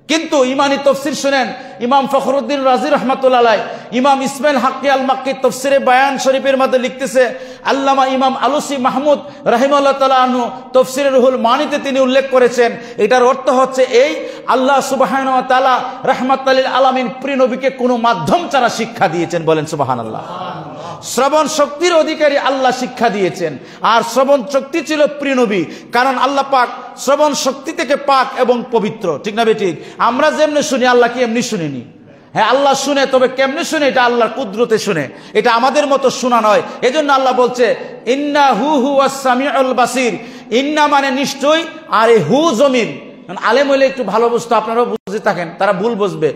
কিন্তু ইমানি তফসির শুনেন, ইমাম ফখরুদ্দিন রাজি রহমাতুল্লাহ আলাইহি, ইমাম ইসমাইল হাক্কি আল মাক্কি তফসিরে বায়ান শরীফের মধ্যে লিখতেছে, আল্লামা ইমাম আলুসি মাহমুদ রাহিমাহুল্লাহ তাআলা আনহু তফসিরে রুহুল মানিতে তিনি উল্লেখ করেছেন, এটার অর্থ হচ্ছে এই, আল্লাহ সুবহানাহু ওয়া তাআলা রাহমাতাল লিল আলামিন প্রিয় নবীকে কোনো মাধ্যম ছাড়া শিক্ষা দিয়েছেন। বলেন সুবহানাল্লাহ। শ্রবণ শক্তির অধিকারী আল্লাহ শিক্ষা দিয়েছেন, আর শ্রবণ শক্তি ছিল প্রিয় নবী, কারণ আল্লাহ পাক শ্রবণ শক্তি থেকে পাক এবং পবিত্র। ঠিক না বেঠিক? আমরা যেমনি শুনি, আল্লাহ কি এমনি শুনেনি? হ্যাঁ, আল্লাহ শুনে, তবে কেমনে শুনে? এটা আল্লাহর কুদরতে শুনে, এটা আমাদের মতো শোনা নয়। এজন্য আল্লাহ বলছে ইন্নাহু হুয়াস সামিউল বাসির। ইন্না মানে নিশ্চয়ই, আর এই হু জমির, আলেম হইলে একটু ভালো বুঝতো, আপনারাও বুঝে থাকেন, তারা ভুল বুঝবে।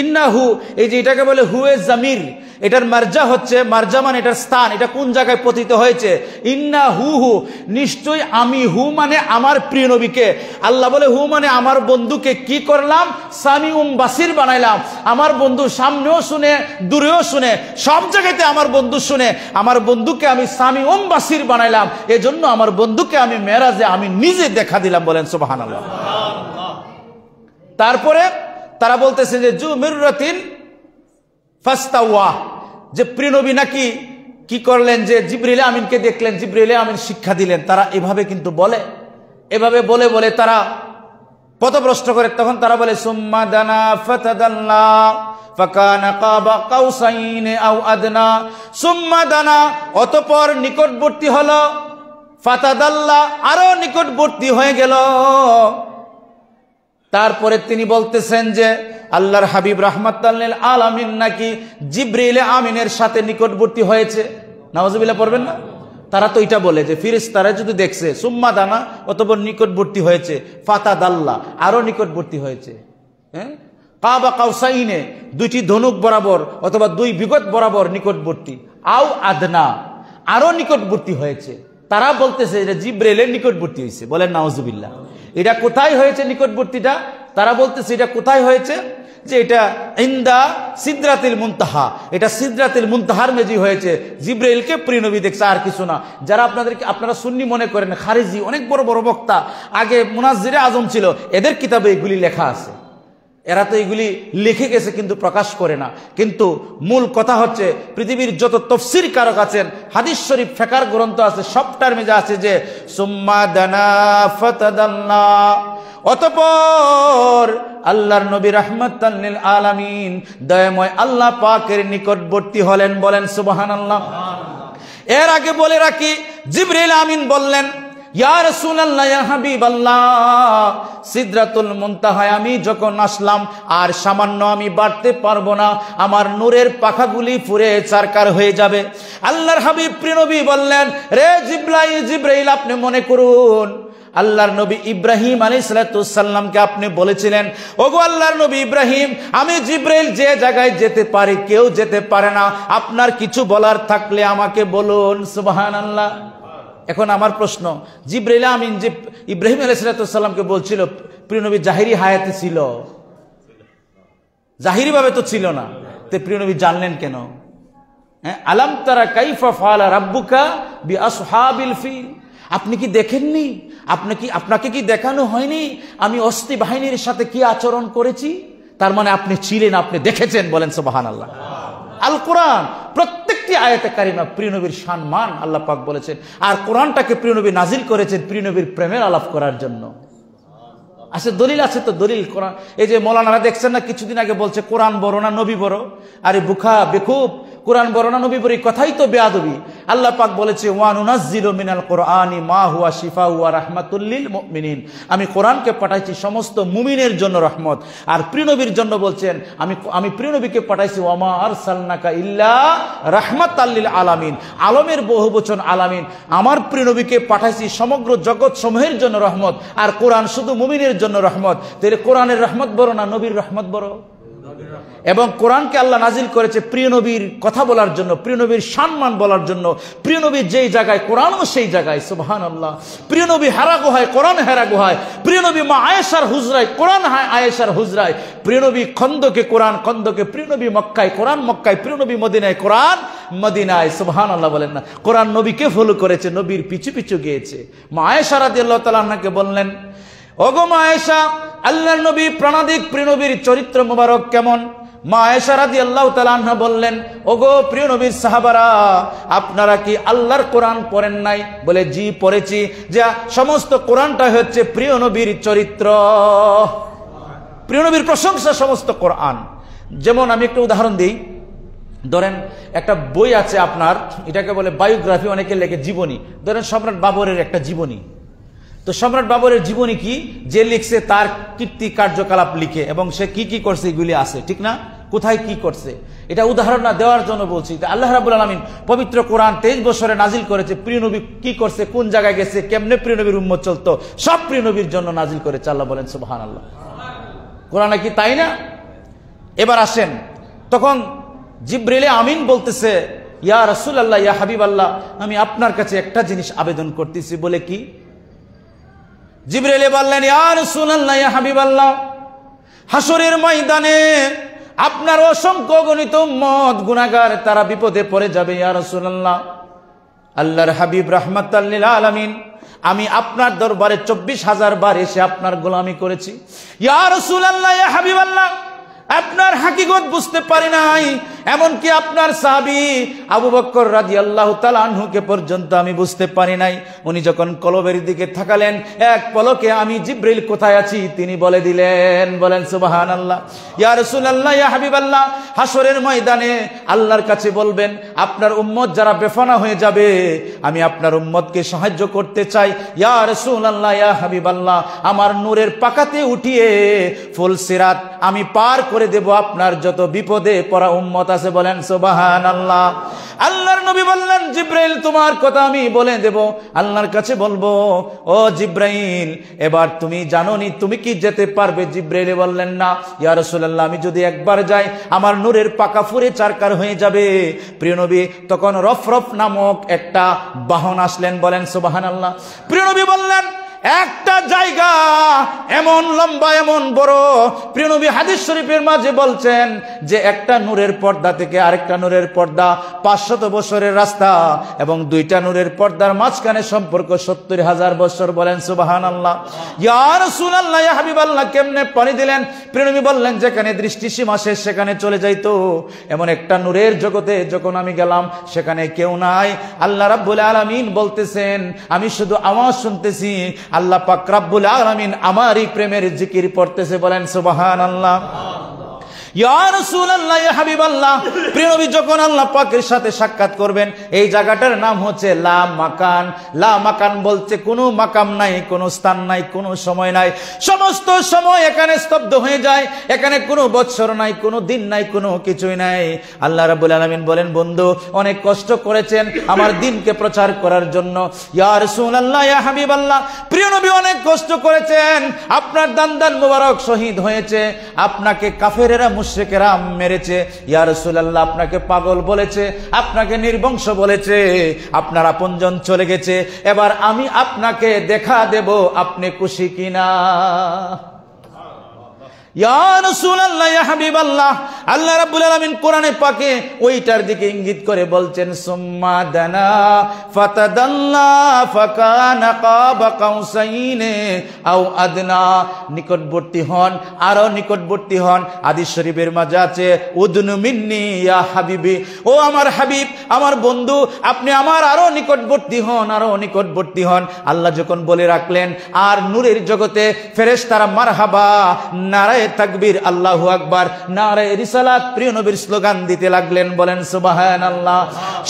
ইন্নাহু, এই যে এটাকে বলে হুয়ে জামির, এটার মার্জা হচ্ছে, মার্জা মানে এটার স্থান, এটা কোন জায়গায় পতিত হয়েছে। ইন্নাহু হু, নিশ্চয়ই আমি, হু মানে আমার প্রিয় নবীকে, আল্লাহ বলে হু মানে আমার বন্ধুকে কি করলাম? সামিউম বাসির বানাইলাম। আমার বন্ধু সামনেও শুনে, দূরেও শুনে, সব জায়গাতে আমার বন্ধু শুনে। আমার বন্ধুকে আমি সামিউম বাসির বানাইলাম, এজন্য আমার বন্ধুকে আমি মেরাজে আমি নিজে দেখা দিলাম। বলেন সুবহানাল্লাহ। তারপরে তারা বলতেছে যে জু মিররাতিন ফাস্তাওয়া, যে প্রিয় নবী নাকি কি করলেন, যে জিবরিল আমিনকে দেখলেন, জিবরিল আমিন শিক্ষা দিলেন। তারা এভাবে কিন্তু বলে, এভাবে বলে বলে তারা পথভ্রষ্ট করে। তখন তারা বলে সুম্মা দানা ফাতাদাল্লা ফাকানা কাবা কাউসাইন আও আদনা। সুম্মা দানা, অতঃপর নিকটবর্তী হলো, ফাতাদাল্লা, আরো নিকটবর্তী হয়ে গেল। তারপরে তিনি বলতেছেন যে আল্লাহর হাবিব রাহমাতাল লিল আলামিন নাকি জিবরিল আমিনের সাথে নিকটবর্তী হয়েছে। নাউজুবিল্লাহ পড়বেন না? তারা তো এটা বলে যে ফেরেশতারা যদি দেখছে, সুম্মা দানা, অতঃপর নিকটবর্তী হয়েছে, ফাতাদাল্লা, আরো নিকটবর্তী হয়েছে। হ্যাঁ, কাবা কাউসাইনে, দুইটি ধনুক বরাবর অথবা দুই বিগত বরাবর নিকটবর্তী, আও আদনা, আরো নিকটবর্তী হয়েছে। তারা বলতেছে যে জিবরিলের নিকটবর্তী হয়েছে। বলেন নাউজুবিল্লাহ। এটা কোথায় হয়েছে নিকটবর্তীটা? তারা বলতেছে এটা কোথায় হয়েছে, যে এটা ইনদা সিদরাতিল মুনতাহা, এটা সিদরাতিল মুনতাহার মেজি হয়েছে। জিবরাইলকে প্রিয় নবী দেখছে, আর কিছু না। যারা আপনারা সুন্নি মনে করেন, খারিজি অনেক বড় বড় বক্তা, আগে মুনাজ্জিরে আজম ছিল, এদের কিতাবে এগুলি লেখা আছে। এরা তো এগুলি লিখে গেছে কিন্তু প্রকাশ করে না। কিন্তু মূল কথা হচ্ছে, পৃথিবীর যত তফসির কারক আছেন, হাদিস শরীফ ফিকহ গ্রন্থ আছে, সবটার মেজা আছে যে সুম্মা দানা ফাতাদাল্লা, অতঃপর আল্লাহর নবী রাহমাতাল লিল আলামিন দয়াময় আল্লাহ পাকের নিকটবর্তী হলেন। বলেন সুবহানাল্লাহ। এর আগে বলে রাখি, জিবরিল আমিন বললেন, ইয়া রাসূলুল্লাহ, ইয়া হাবিবাল্লাহ, সিদরাতুল মুনতাহায় আমি যখন আসলাম, আর সামান্য আমি বাড়তে পারবো না, আমার নূরের পাখাগুলি পুড়ে ছারখার হয়ে যাবে। আল্লাহর হাবিব প্রিয় নবী বললেন, রে জিবরাইল, আপনি মনে করুন আল্লাহর নবী ইব্রাহিম আলাইহিস সালামকে আপনি বলেছিলেন, ওগো আল্লাহর নবী ইব্রাহিম, আমি জিবরাইল যে জায়গায় যেতে পারি কেউ যেতে পারে না, আপনার কিছু বলার থাকলে আমাকে বলুন। সুবহানাল্লাহ। এখন আমার প্রশ্ন, জিবরাইল আমিন যে ইব্রাহিম আলাইহিস সালামকে বলছিল, প্রিয় নবী জাহিরি হায়াতে ছিল? জাহিরি ভাবে তো ছিল না, তো প্রিয় নবী জানলেন কেন? হ্যাঁ, আলাম তারা কাইফা ফাআলা রাব্বুকা বিআসহাবিল ফিল, আপনি কি দেখেননি? আপনাকে কি দেখানো হয়নি আমি অস্তি বাহিনীর সাথে কি আচরণ করেছি? তার মানে আপনি ছিলেন, আপনি দেখেছেন। বলেন সুবহানাল্লাহ। আল কোরআন প্রত্যেক প্রত্যেকটি আয়াতে কারিমা প্রিয় নবীর সম্মান আল্লাহ পাক বলেছেন। আর কোরআনটাকে প্রিয় নবী নাজিল করেছেন প্রিয় নবীর প্রেমের আলাপ করার জন্য। আছে দলিল, আছে তো দলিল। কোরআন, এই যে মৌলানারা দেখছেন না কিছুদিন আগে বলছে কোরআন বড় না নবী বড়। আরে বুখা বেকুব, কোরআন বড় না নবী বড়, কথাই তো বেয়াদবি। আল্লাহ পাক বলেছে ওয়া নুনাজ্জিলু মিনাল কুরআনি মা হুয়া শিফাউ ওয়া রাহমাতুল লিল মুমিনিন। আমি কোরআনকে পাঠাইছি সমস্ত মুমিনের জন্য রহমত। আর প্রিয় নবীর জন্য বলছেন আমি প্রিয় নবীকে পাঠাইছি ওয়া মা আরসালনাকা ইল্লা রাহমাতাল লিল আলামিন। আলমের বহুবচন আলামিন। আমার প্রিয় নবীকে পাঠাইছি সমগ্র জগৎ সমূহের জন্য রহমত। আর কোরআন শুধু মুমিনের জন্য রহমত। তাহলে কোরআনের রহমত বড় না নবীর রহমত বড়? এবং কোরআনকে আল্লাহ নাজিল করেছে প্রিয় নবীর কথা বলার জন্য, প্রিয় নবীর সম্মান বলার জন্য। প্রিয় নবীর যেই জায়গায় কোরআনও সেই জায়গায়, সুবহানাল্লাহ। প্রিয় নবী হেরা গুহায়, কোরআন হেরা গুহায়। প্রিয় নবী মা আয়েশার হুজরায়, কোরআন আয়েশার হুজরায়। প্রিয় নবী খন্দকে, কোরআন খন্দকে। প্রিয় নবী মক্কায়, কোরআন মক্কায়। প্রিয় নবী মদিনায়, কোরআন মদিনায়। সুবহানাল্লাহ বলেন না? কোরআন নবীকে ফলো করেছে, নবীর পিছু পিছু গিয়েছে। মা আয়েশা রাদিয়াল্লাহু তাআলা আনহাকে বললেন, ওগো মা আয়েশা, আল্লাহর নবী প্রাণাদিক প্রিয় নবীর চরিত্র মোবারক কেমন? মা আয়েশা রাদিয়াল্লাহু তাআলা আনহা বললেন, ওগো প্রিয় নবীর সাহাবারা, আপনারা কি আল্লাহর কোরআন পড়েন নাই? বলে জি পড়েছি। যা সমস্ত কোরআনটা হচ্ছে প্রিয় নবীর চরিত্র, প্রিয় নবীর প্রশংসা সমস্ত কোরআন। যেমন আমি একটা উদাহরণ দিই। ধরেন একটা বই আছে আপনার, এটাকে বলে বায়োগ্রাফি, অনেকে লেখে জীবনী। ধরেন সম্রাট বাবরের একটা জীবনী। তো সম্রাট বাবরের জীবনী কি, যে লিখছে তার কীর্তি কার্যকলাপ লিখে এবং সে কি কি করছে এগুলি আছে, ঠিক না? কোথায় কি করছে, এটা উদাহরণ না দেওয়ার জন্য বলছি। আল্লাহ রাব্বুল আলামিন পবিত্র কোরআন 23 বছরে নাজিল করেছে। প্রিয় নবী কি করছে, কোন জায়গায় গেছে, কেমনে প্রিয় নবীর উম্মত চলতো, সব প্রিয় নবীর জন্য নাজিল করেছে। আল্লাহ বলেন সুবহানাল্লাহ। কোরআনে কি তাই না? এবার আসেন, তখন জিবরিল আমিন বলতেছে, ইয়া রাসূলুল্লাহ, ইয়া হাবিবাল্লাহ, আমি আপনার কাছে একটা জিনিস আবেদন করতেছি। বলে কি? জিবরিল বললেন, ইয়া রাসূলুল্লাহ, ইয়া হাবিবাল্লাহ, হাসরের ময়দানে আপনার অসংখ্য গণিত উম্মত গুনাহগার, তারা বিপদে পড়ে যাবে। ইয়া রাসূলুল্লাহ, আল্লাহর হাবিব রাহমাতাল লিল আলামিন, আমি আপনার দরবারে 24,000 বার এসে আপনার গোলামি করেছি। ইয়া রাসূলুল্লাহ, ইয়া হাবিবাল্লাহ, আপনার হাকিকত বুঝতে পারি নাই। এমনকি আপনার সাহাবী আবু বকর রাদিয়াল্লাহু তাআলা আনহুকে পর্যন্ত আমি বুঝতে পারি নাই। উনি যখন কলবের দিকে তাকালেন, এক পলকে আমি জিবরিল কোথায় আছি তিনি বলে দিলেন। বলেন সুবহানাল্লাহ। ইয়া রাসূলুল্লাহ, ইয়া হাবিবাল্লাহ, হাসরের ময়দানে আল্লাহর কাছে বলবেন, আপনার উম্মত যারা বেফানা হয়ে যাবে, আমি আপনার উম্মতকে সাহায্য করতে চাই। ইয়া রাসূলুল্লাহ, ইয়া হাবিবাল্লাহ, আমার নূরের পাকাতে উঠিয়ে ফুল সিরাত আমি পার করে দেব আপনার যত বিপদে পড়া উম্মত আছে। বলেন সুবহানাল্লাহ। আল্লাহর নবী বললেন, জিবরাইল তোমার কথা আমি বলে দেব, আল্লাহর কাছে বলবো। ও জিবরাইল, এবার তুমি জানোনি, তুমি কি যেতে পারবে? জিবরাইল বললেন, না ইয়া রাসূলুল্লাহ, আমি যদি একবার যাই আমার নূরের পাকা ফুরে চারকার হয়ে যাবে। প্রিয় নবী তখন রফরফ নামক একটা বাহন আসলেন। বলেন সুবহানাল্লাহ। প্রিয় নবী বললেন, একটা জায়গা এমন লম্বা, এমন বড়। প্রিয় নবী হাদিস শরীফের মাঝে বলছেন যে একটা নূরের পর্দা থেকে আরেকটা নূরের পর্দা 500 বছরের রাস্তা, এবং দুইটা নূরের পর্দার মাঝখানে সম্পর্ক 70,000 বছর। বলেন সুবহানাল্লাহ। ইয়া রাসূলুল্লাহ, ইয়া হাবিবাল্লাহ, কেমনে পানি দিলেন? প্রিয় নবী বললেন, যেখানে দৃষ্টিসীমা শেষ সেখানে চলে যাইতো। এমন একটা নূরের জগতে যখন আমি গেলাম, সেখানে কেউ নাই। আল্লাহ রাব্বুল আলামিন বলতেছেন, আমি শুধু আওয়াজ শুনতেছি, আল্লাহ পাক রব্বুল আলামিন আমারই প্রেমের জিকির পড়তেছে। বলেন সুবহানাল্লাহ। ইয়া রাসূলুল্লাহ, ইয়া হাবিবাল্লাহ, প্রিয় নবী যখন আল্লাহ পাকের সাথে সাক্ষাৎ করবেন, এই জায়গাটার নাম হচ্ছে লা মাকান। লা মাকান বলতে কোনো মাকাম নাই, কোনো স্থান নাই, কোনো সময় নাই। সমস্ত সময় এখানে স্তব্ধ হয়ে যায়। এখানে কোনো বৎসর নাই, কোনো দিন নাই, কোনো কিছুই নাই। আল্লাহ রাব্বুল আলামিন বলেন, বন্ধু অনেক কষ্ট করেছেন আমার দ্বীনকে প্রচার করার জন্য। ইয়া রাসূলুল্লাহ, ইয়া হাবিবাল্লাহ, প্রিয় নবী অনেক কষ্ট করেছেন। আপনার দান মোবারক শহীদ হয়েছে, আপনাকে কাফেরেরা মুশরিকেরা মেরেছে। ইয়া রাসূলুল্লাহ, আপনাকে পাগল বলেছে, আপনাকে নির্বংশ বলেছে, আপনার আপনজন চলে গেছে। এবার আমি আপনাকে দেখা দেব, আপনি খুশি কিনা? ইয়া রাসূলুল্লাহ, ইয়া হাবিবাল্লাহ, আল্লাহ রাব্বুল আলামিন কোরআনে পাকে ওইটার দিকে ইঙ্গিত করে বলছেন, সুম্মা দানা ফাতাদাল্লা ফাকানা কাবা কাউসাইনে আও আদনা, নিকটবর্তী হন, আরো নিকটবর্তী হন। হাদিস শরীফের মাঝে আছে, উদনু মিন্নি ইয়া হাবিবি, ও আমার হাবিব, আমার বন্ধু, আপনি আমার আরো নিকটবর্তী হন, আরো নিকটবর্তী হন। আল্লাহ যখন বলে রাখলেন, আর নূরের জগতে ফেরেশতারা মারহাবা, নারায়ে তাকবীর, আল্লাহু আকবার, নারায়ে রিসালাত, প্রিয় নবীর স্লোগান দিতে লাগলেন। বলেন সুবহানাল্লাহ।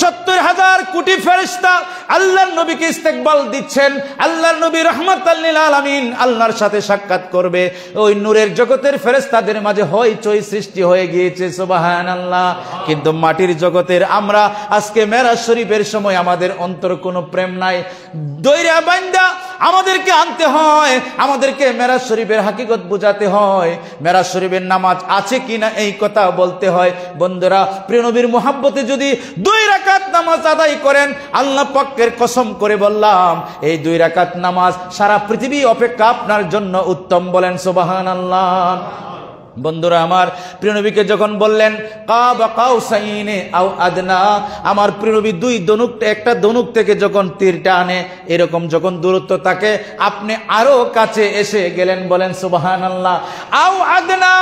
70,000 কোটি ফেরেশতা আল্লাহর নবীকে ইস্তেকবাল দিচ্ছেন। আল্লাহর নবী রাহমাতাল লিল আলামিন আল্লাহর সাথে সাক্ষাৎ করবে। ওই নূরের জগতের ফেরেশতাদের মাঝে হইচই সৃষ্টি হয়ে গিয়েছে, সুবহানাল্লাহ। কিন্তু মাটির জগতের আমরা আজকে মেরাজ শরীফের সময় আমাদের অন্তর কোনো প্রেম নাই, দইরা বান্দা আমাদেরকে আনতে হয়, আমাদেরকে মেরাজ শরীফের হাকিকত বোঝাতে হয়, মেরাজ শরীফের নামাজ আছে কিনা এই কথা বলতে হয়। বন্ধুরা, প্রিয় নবীর মুহাব্বতে যদি 2 রাকাত নামাজ আদায় করেন, আল্লাহ পাকের কসম করে বললাম, এই 2 রাকাত নামাজ সারা পৃথিবী অপেক্ষা আপনার জন্য উত্তম। বলেন সুবহানাল্লাহ। বন্ধুরা আমার, প্রিয় নবীকে যখন বললেন কাবা কাউসাইনে আও আদনা, আমার প্রিয় নবী 2 ধনুক, একটা ধনুক থেকে যখন তীরটা আনে, এরকম যখন দূরত্ব থাকে, আপনি আরো কাছে এসে গেলেন। বলেন সুবহানাল্লাহ। আও আদনা,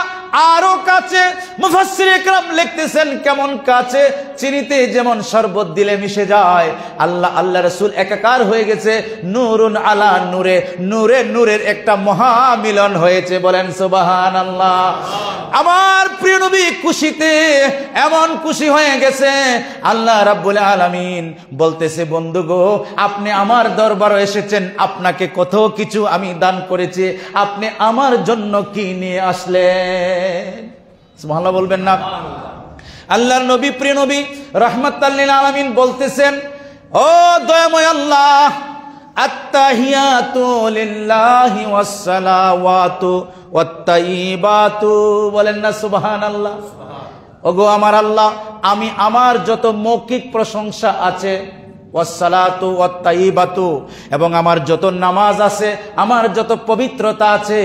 আরো কাছে। মুফাসসির ইকরাম লিখতেছেন, কেমন কাছে? চিনিতে যেমন শরবত দিলে মিশে যায়, আল্লাহ রাসূল একাকার হয়ে গেছে, নূরুন আলা নূরে, নূরে নূরের একটা মহামিলন হয়েছে। বলেন সুবহানাল্লাহ। আমার প্রিয় নবী খুশিতে এমন খুশি হয়ে গেছে, আল্লাহ রাব্বুল আলামিন বলতেছে, বন্ধু গো, আপনি আমার দরবারে এসেছেন, আপনাকে কত কিছু আমি দান করেছি, আপনি আমার জন্য কি নিয়ে আসলেন? সুবহানাল্লাহ বলবেন না? আল্লাহর নবী, প্রিয় নবী রাহমাতাল লিল আলামিন বলতেছেন, ও দয়াময় আল্লাহ, আত্তাহিয়াতু লিল্লাহি ওয়াস সালাওয়াতু ওয়াত তাইয়িবাতু। বলেন না সুবহানাল্লাহ। ওগো আমার আল্লাহ, আমি আমার যত মৌখিক প্রশংসা আছে, ওয়াসসালাতু ওয়াত তাইয়িবাতু, এবং আমার যত নামাজ আছে, আমার যত পবিত্রতা আছে,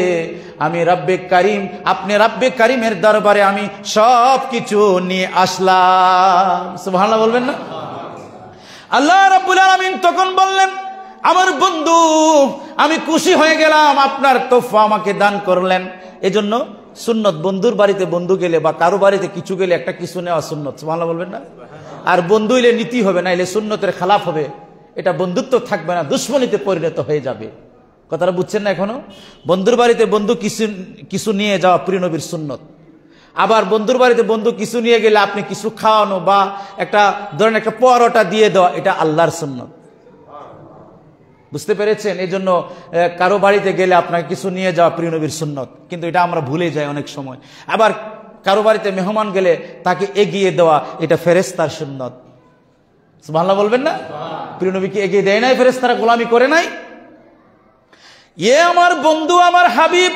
আমি রব্বে কারীম, আপনি রব্বে কারীমের দরবারে আমি সব কিছু নিয়ে আসলাম। সুবহানাল্লাহ বলবেন না? আল্লাহ রাব্বুল আলামিন তখন বললেন, আমার বন্ধু, আমি খুশি হয়ে গেলাম, আপনার তোহফা আমাকে দান করলেন। এজন্য সুন্নত, বন্ধুর বাড়িতে বন্ধু গেলে বা কারো বাড়িতে কিছু গেলে একটা কিছু নেওয়া সুন্নত। সুবহানাল্লাহ বলবেন না? আর বন্ধু হইলে নীতি হবে না, এলে সুন্নতের খেলাফ হবে, এটা বন্ধুত্ব থাকবে না, দুশ্মনীতে পরিণত হয়ে যাবে। কথাটা বুঝছেন না এখনো? বন্ধুর বাড়িতে বন্ধু কিছু নিয়ে যাওয়া প্রিয় নবীর সুন্নত। আবার বন্ধুর বাড়িতে বন্ধু কিছু নিয়ে গেলে আপনি কিছু খাওয়ানো বা একটা ধরেন একটা পরোটা দিয়ে দেওয়া, এটা আল্লাহর সুন্নত। বুঝতে পেরেছেন? এই জন্য কারো বাড়িতে গেলে আপনাকে কিছু নিয়ে যাওয়া প্রিয় নবীর সুন্নত, কিন্তু এটা আমরা ভুলে যাই অনেক সময়। আবার কারো বাড়িতে মেহমান গেলে তাকে এগিয়ে দেওয়া, এটা ফেরেশতার সুন্নত। সুবহানাল্লাহ বলবেন না? প্রিয় নবীকে এগিয়ে দেয় নাই, ফেরেশতারা গোলামি করে নাই? আমার বন্ধু, আমার হাবিব,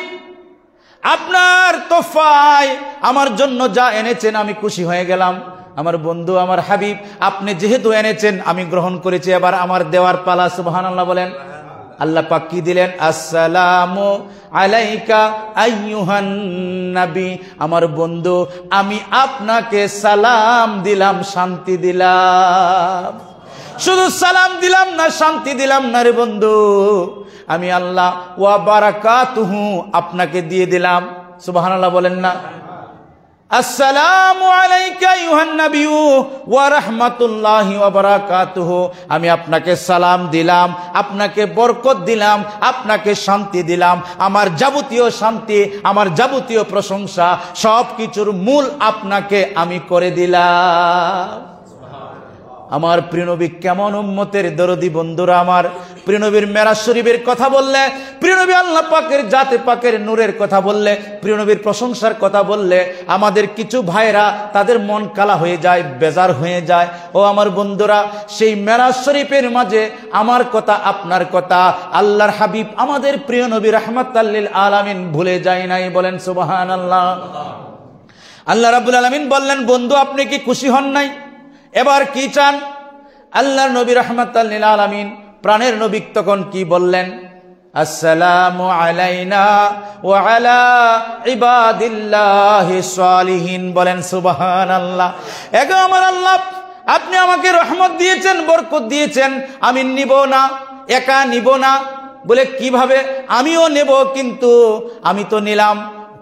আপনার তোহফায় আমার জন্য যা এনেছেন আমি খুশি হয়ে গেলাম। আমার বন্ধু, আমার হাবিব, আপনি যেহেতু এনেছেন আমি গ্রহণ করেছি, এবার আমার দেওয়ার পালা। সুবহানাল্লাহ বলেন। আল্লাহ পাক কি দিলেন? আসসালামু আলাইকা আইয়ুহান নবী, আমার বন্ধু, আমি আপনাকে সালাম দিলাম, শান্তি দিলাম। শুধু সালাম দিলাম না, শান্তি দিলাম না রে বন্ধু, আমি আল্লাহ ওয়া বারাকাতুহু আপনাকে দিয়ে দিলাম। সুবহানাল্লাহ বলেন না? আসসালামু আলাইকা আইয়ুহান নবিয়্যু ওয়া রাহমাতুল্লাহি ওয়া বারাকাতুহু, আমি আপনাকে সালাম দিলাম, আপনাকে বরকত দিলাম, আপনাকে শান্তি দিলাম। আমার যাবতীয় শান্তি, আমার যাবতীয় প্রশংসা, সব কিছুর মূল আপনাকে আমি করে দিলাম। আমার প্রিয় নবী কেমন উম্মতের দরদি। বন্ধুরা আমার, প্রিয় নবীর মেরাজ শরীফের কথা বললে, প্রিয় নবী আল্লাহ পাকের জাতে পাকের নূরের কথা বললে, প্রিয় নবীর প্রশংসার কথা বললে, আমাদের কিছু ভাইরা তাদের মন কালা হয়ে যায়, বেজার হয়ে যায়। ও আমার বন্ধুরা, সেই মেরাজ শরীফের মাঝে আমার কথা, আপনার কথা, আল্লাহর হাবিব আমাদের প্রিয় নবী রাহমাতাল লিল আলামিন ভুলে যায় নাই। বলেন সুবহানাল্লাহ। আল্লাহ রাব্বুল আলামিন বললেন, বন্ধু আপনি কি খুশি হন নাই? এবার কি চান? আল্লাহর নবী রাহমাতাল লিল আলামিন প্রাণের নবী তখন কি বললেন? আসসালামু আলাইনা ওয়া আলা ইবাদিল্লাহিস সালিহিন। বলেন সুবহানাল্লাহ। এগো আমার আল্লাহ, আপনি আমাকে রহমত দিয়েছেন, বরকত দিয়েছেন, আমি নিব না, একা নিব না। বলে কিভাবে? আমিও নেব, কিন্তু আমি তো নিলাম,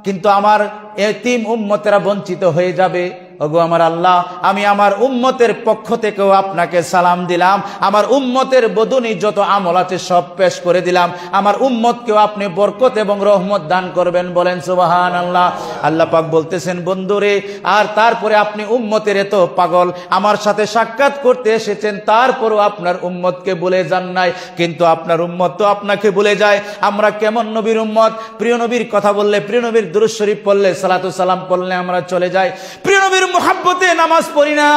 কিন্তু আমার এতিম উম্মতেরা বঞ্চিত হয়ে যাবে। ওগো আমার আল্লাহ, আমি আমার উম্মতের পক্ষ থেকেও আপনাকে সালাম দিলাম, আমার উম্মতের বদনি যত আমল আছে সব পেশ করে দিলাম, আমার উম্মতকেও আপনি বরকত এবং রহমত দান করবেন। বলেন সুবহানাল্লাহ। আল্লাহ পাক বলতেছেন, বন্ধুরে, আর তারপরে আপনি উম্মতের এত পাগল, আমার সাথে সাক্ষাৎ করতে এসেছেন, তারপরও আপনার উম্মতকে ভুলে যান নাই, কিন্তু আপনার উম্মত তো আপনাকে ভুলে যায়। আমরা কেমন নবীর উম্মত? প্রিয় নবীর কথা বললে, প্রিয় নবীর দুরূদ শরীফ পড়লে, সালাতু সালাম পড়লে আমরা চলে যাই। প্রিয় নবীর মুহাব্বতে নামাজ পড়ি না,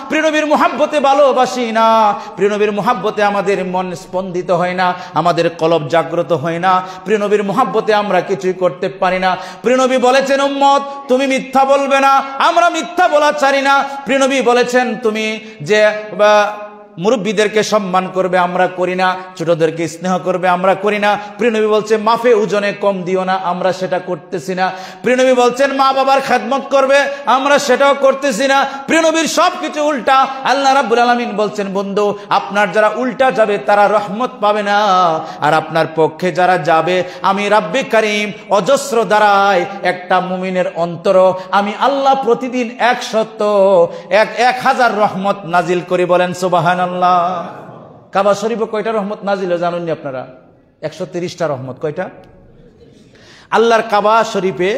প্রিয় নবীর মুহাব্বতে ভালোবাসি না, প্রিয় নবীর মুহাব্বতে আমাদের মন স্পন্দিত হয় না, আমাদের কলব জাগ্রত হয় না, প্রিয় নবীর মুহাব্বতে আমরা কিছুই করতে পারি না। প্রিয় নবী বলেছেন, উম্মত তুমি মিথ্যা বলবে না, আমরা মিথ্যা বলা চারি না। প্রিয় নবী বলেছেন, তুমি যে মুরব্বীদেরকে সম্মান করবে, আমরা করি না, ছোটদেরকে স্নেহ করবে, আমরা করি না। প্রিয় নবী বলছে, মাফে ওজনে কম দিও না, আমরা সেটা করতেছি না। প্রিয় নবী বলছেন, মা বাবার খেদমত করবে, আমরা সেটাও করতেছি না। প্রিয় নবীর সবকিছু উল্টা। আল্লাহ রাব্বুল আলামিন বলছেন, বন্ধু, আপনার যারা উল্টা যাবে তারা রহমত পাবে না, আর আপনার পক্ষে যারা যাবে, আমি রাব্বে কারীম অজস্র দ্বারায় একটা মুমিনের অন্তর আমি আল্লাহ প্রতিদিন 100 রহমত নাজিল করি। বলেন সুবহানাল্লাহ। কাবা শরীফে কয়টা রহমত নাজিল হয় জানেননি আপনারা? 130টা রহমত। কয়টা? আল্লাহর কাবা শরীফে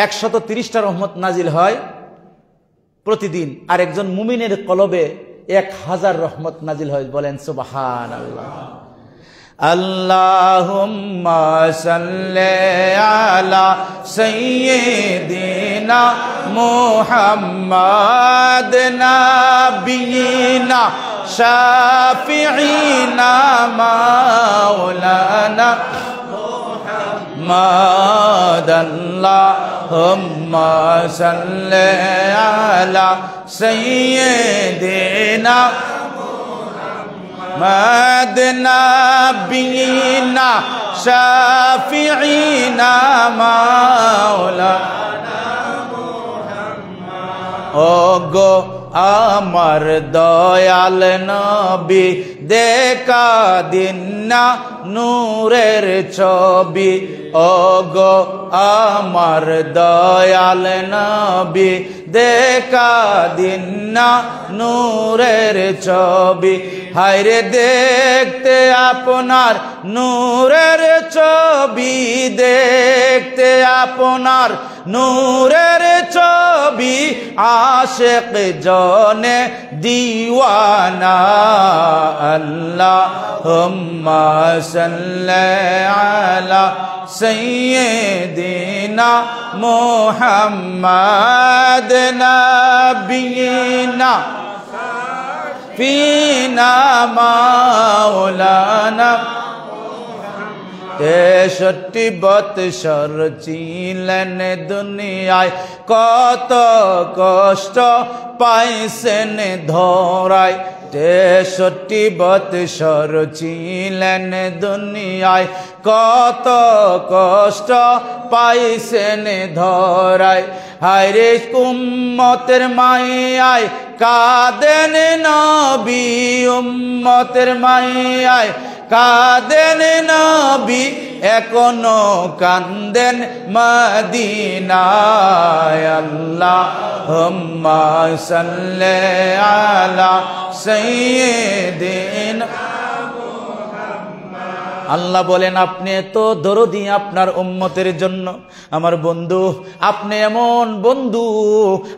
130টা রহমত নাজিল হয় প্রতিদিন, আর একজন মুমিনের কলবে 1000 রহমত নাজিল হয়। বলেন সুবহানাল্লাহ। আল্লাহুম্মা সাল্লি আলা সাইয়্যিদিনা মুহাম্মাদ নাবিয়িনা শাফিঈনা মাওলানা মুহাম্মাদ। আল্লাহুম্মা সাল্লি আলা সাইয়্যিদিনা মুহাম্মাদ নাবিয়িনা শাফিঈনা মাওলানা মুহাম্মাদ। ওগো আমার দয়াল নবী, দেখা দিন না নূরের ছবি। ওগো আমার দয়াল নবী, দেখা দিন না নূরের ছবি। হায়রে দেখতে আপনার নূরের ছবি, দেখতে আপনার নূরের ছবি, আশিক জনে দিওয়ানা। আল্লাহুম্মা সাল্লি আলা সাইয়্যিদিনা মুহাম্মাদ নাবিয়িনা ফিনা মাওলানা। 63 বৎসর ছিলেন দুনিয়ায়, কত কষ্ট পাইছেন ধরায়। 63 বৎসর ছিলেন দুনিয়ায়, কত কষ্ট পাইছেন ধরায়। হায়রে উম্মতের মাইয়ায় কাঁদেন নবী, উম্মতের মাইয়ায় কাঁদেন নবী, এখনো কান্দেন মদিনায়। আল্লাহুম্মা সাল্লি আলা সাইয়্যিদিনা। আল্লাহ বলেন, আপনি এত দরদি আপনার উম্মতের জন্য। আমার বন্ধু, আপনি এমন বন্ধু,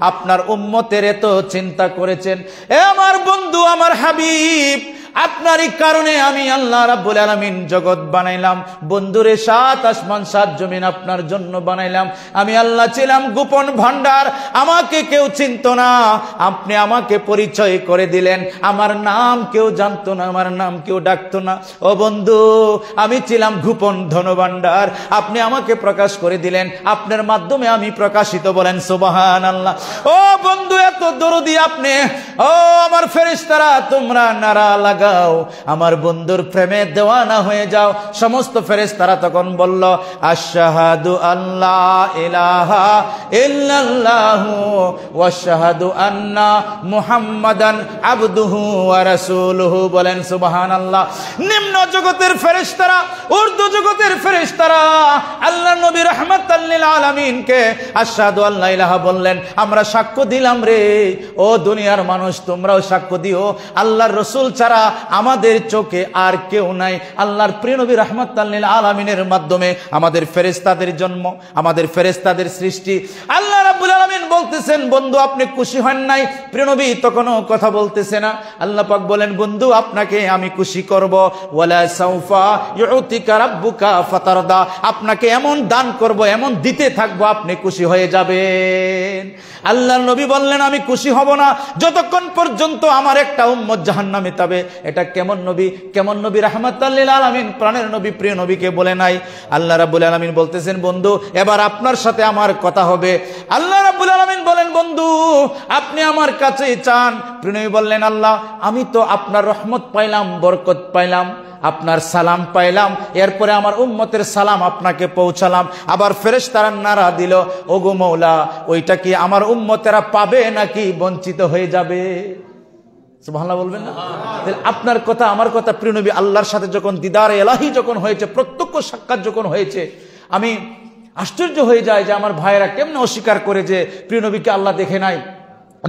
আপনার উম্মতের এত চিন্তা করেছেন। এ আমার বন্ধু, আমার হাবিব, আপনারই কারণে আমি আল্লাহ রাব্বুল আলামিন জগৎ বানাইলাম। বন্ধুরে, 7 আসমান 7 জমিন আপনার জন্য বানাইলাম। আমি আল্লাহ ছিলাম গোপন ভান্ডার, আমাকে কেউ চিনতো না, আপনি আমাকে পরিচয় করে দিলেন। আমার নাম কেউ জানতো না, আমার নাম কেউ ডাকতো না। ও বন্ধু, আমি ছিলাম গোপন ধনভান্ডার, আপনি আমাকে প্রকাশ করে দিলেন, আপনার মাধ্যমে আমি প্রকাশিত। বলেন সুবহানাল্লাহ। ও বন্ধু, এত দরদি আপনি। ও আমার ফেরেশতারা, তোমরা নারা লাগাও, আমার বন্ধুর প্রেমে দেওয়ানা হয়ে যাও। সমস্ত ফেরেশতারা তখন বলল, আশহাদু আল্লা ইলাহা ইল্লাল্লাহু ওয়া আশহাদু আন্না মুহাম্মাদান আবদুহু ওয়া রাসূলুহু। বলেন সুবহানাল্লাহ। নিম্ন জগতের ফেরেশতারা, ঊর্ধ্ব জগতের ফেরেশতারা আল্লাহর নবী রাহমাতাল লিল আলামিনকে আশহাদু আল্লা ইলাহা বললেন, আমরা সাক্ষ্য দিলাম রে ও দুনিয়ার মানুষ, তোমরাও সাক্ষ্য দিও আল্লাহর রাসূল ছাড়া আমাদের চোখে আর কেউ নাই। আল্লাহর প্রিয় নবী রাহমাতাল লিল আলামিনের মাধ্যমে আমাদের ফেরেশতাদের জন্ম, আমাদের ফেরেশতাদের সৃষ্টি। আল্লাহ রাব্বুল আলামিন বলতেছেন, বন্ধু আপনি খুশি হন নাই? প্রিয় নবী তখনও কথা বলতেছে না। আল্লাহ পাক বলেন, বন্ধু আপনাকে আমি খুশি করব। ওয়ালা সাউফা ইউতিকা রাব্বুকা ফাতারদা, আপনাকে এমন দান করব, এমন দিতে থাকবো, আপনি খুশি হয়ে যাবেন। আল্লাহর নবী বললেন, আমি খুশি হব না যতক্ষণ পর্যন্ত আমার একটা উম্মত জাহান্নামে যাবে। এটা কেমন নবী, কেমন নবী? রাহমাতাল লিল আলামিন, প্রাণের নবী, প্রিয় নবীকে বলে নাই। আল্লাহ রাব্বুল আলামিন বলতেছেন, বন্ধু এবার আপনার সাথে আমার কথা হবে। আল্লাহ রাব্বুল আলামিন বলেন, বন্ধু আপনি আমার কাছে চান। প্রিয় নবী বললেন, আল্লাহ আমি তো আপনার রহমত পাইলাম, বরকত পাইলাম, আপনার সালাম পাইলাম, এরপরে আমার উম্মতের সালাম আপনাকে পৌঁছালাম। আবার ফেরেশতারা নারা দিল, ওগো মওলা ওইটা কি আমার উম্মতেরা পাবে নাকি বঞ্চিত হয়ে যাবে? সুবহানাল্লাহ বলবেন না? আপনার কথা আমার কথা, প্রিয় নবী আল্লাহর সাথে যখন দিদার এলাহি যখন হয়েছে, প্রত্যক্ষ সাক্ষাৎ যখন হয়েছে, আমি আশ্চর্য হয়ে যায় যে আমার ভাইয়েরা কেমনে অস্বীকার করে যে প্রিয় নবীকে আল্লাহ দেখে নাই।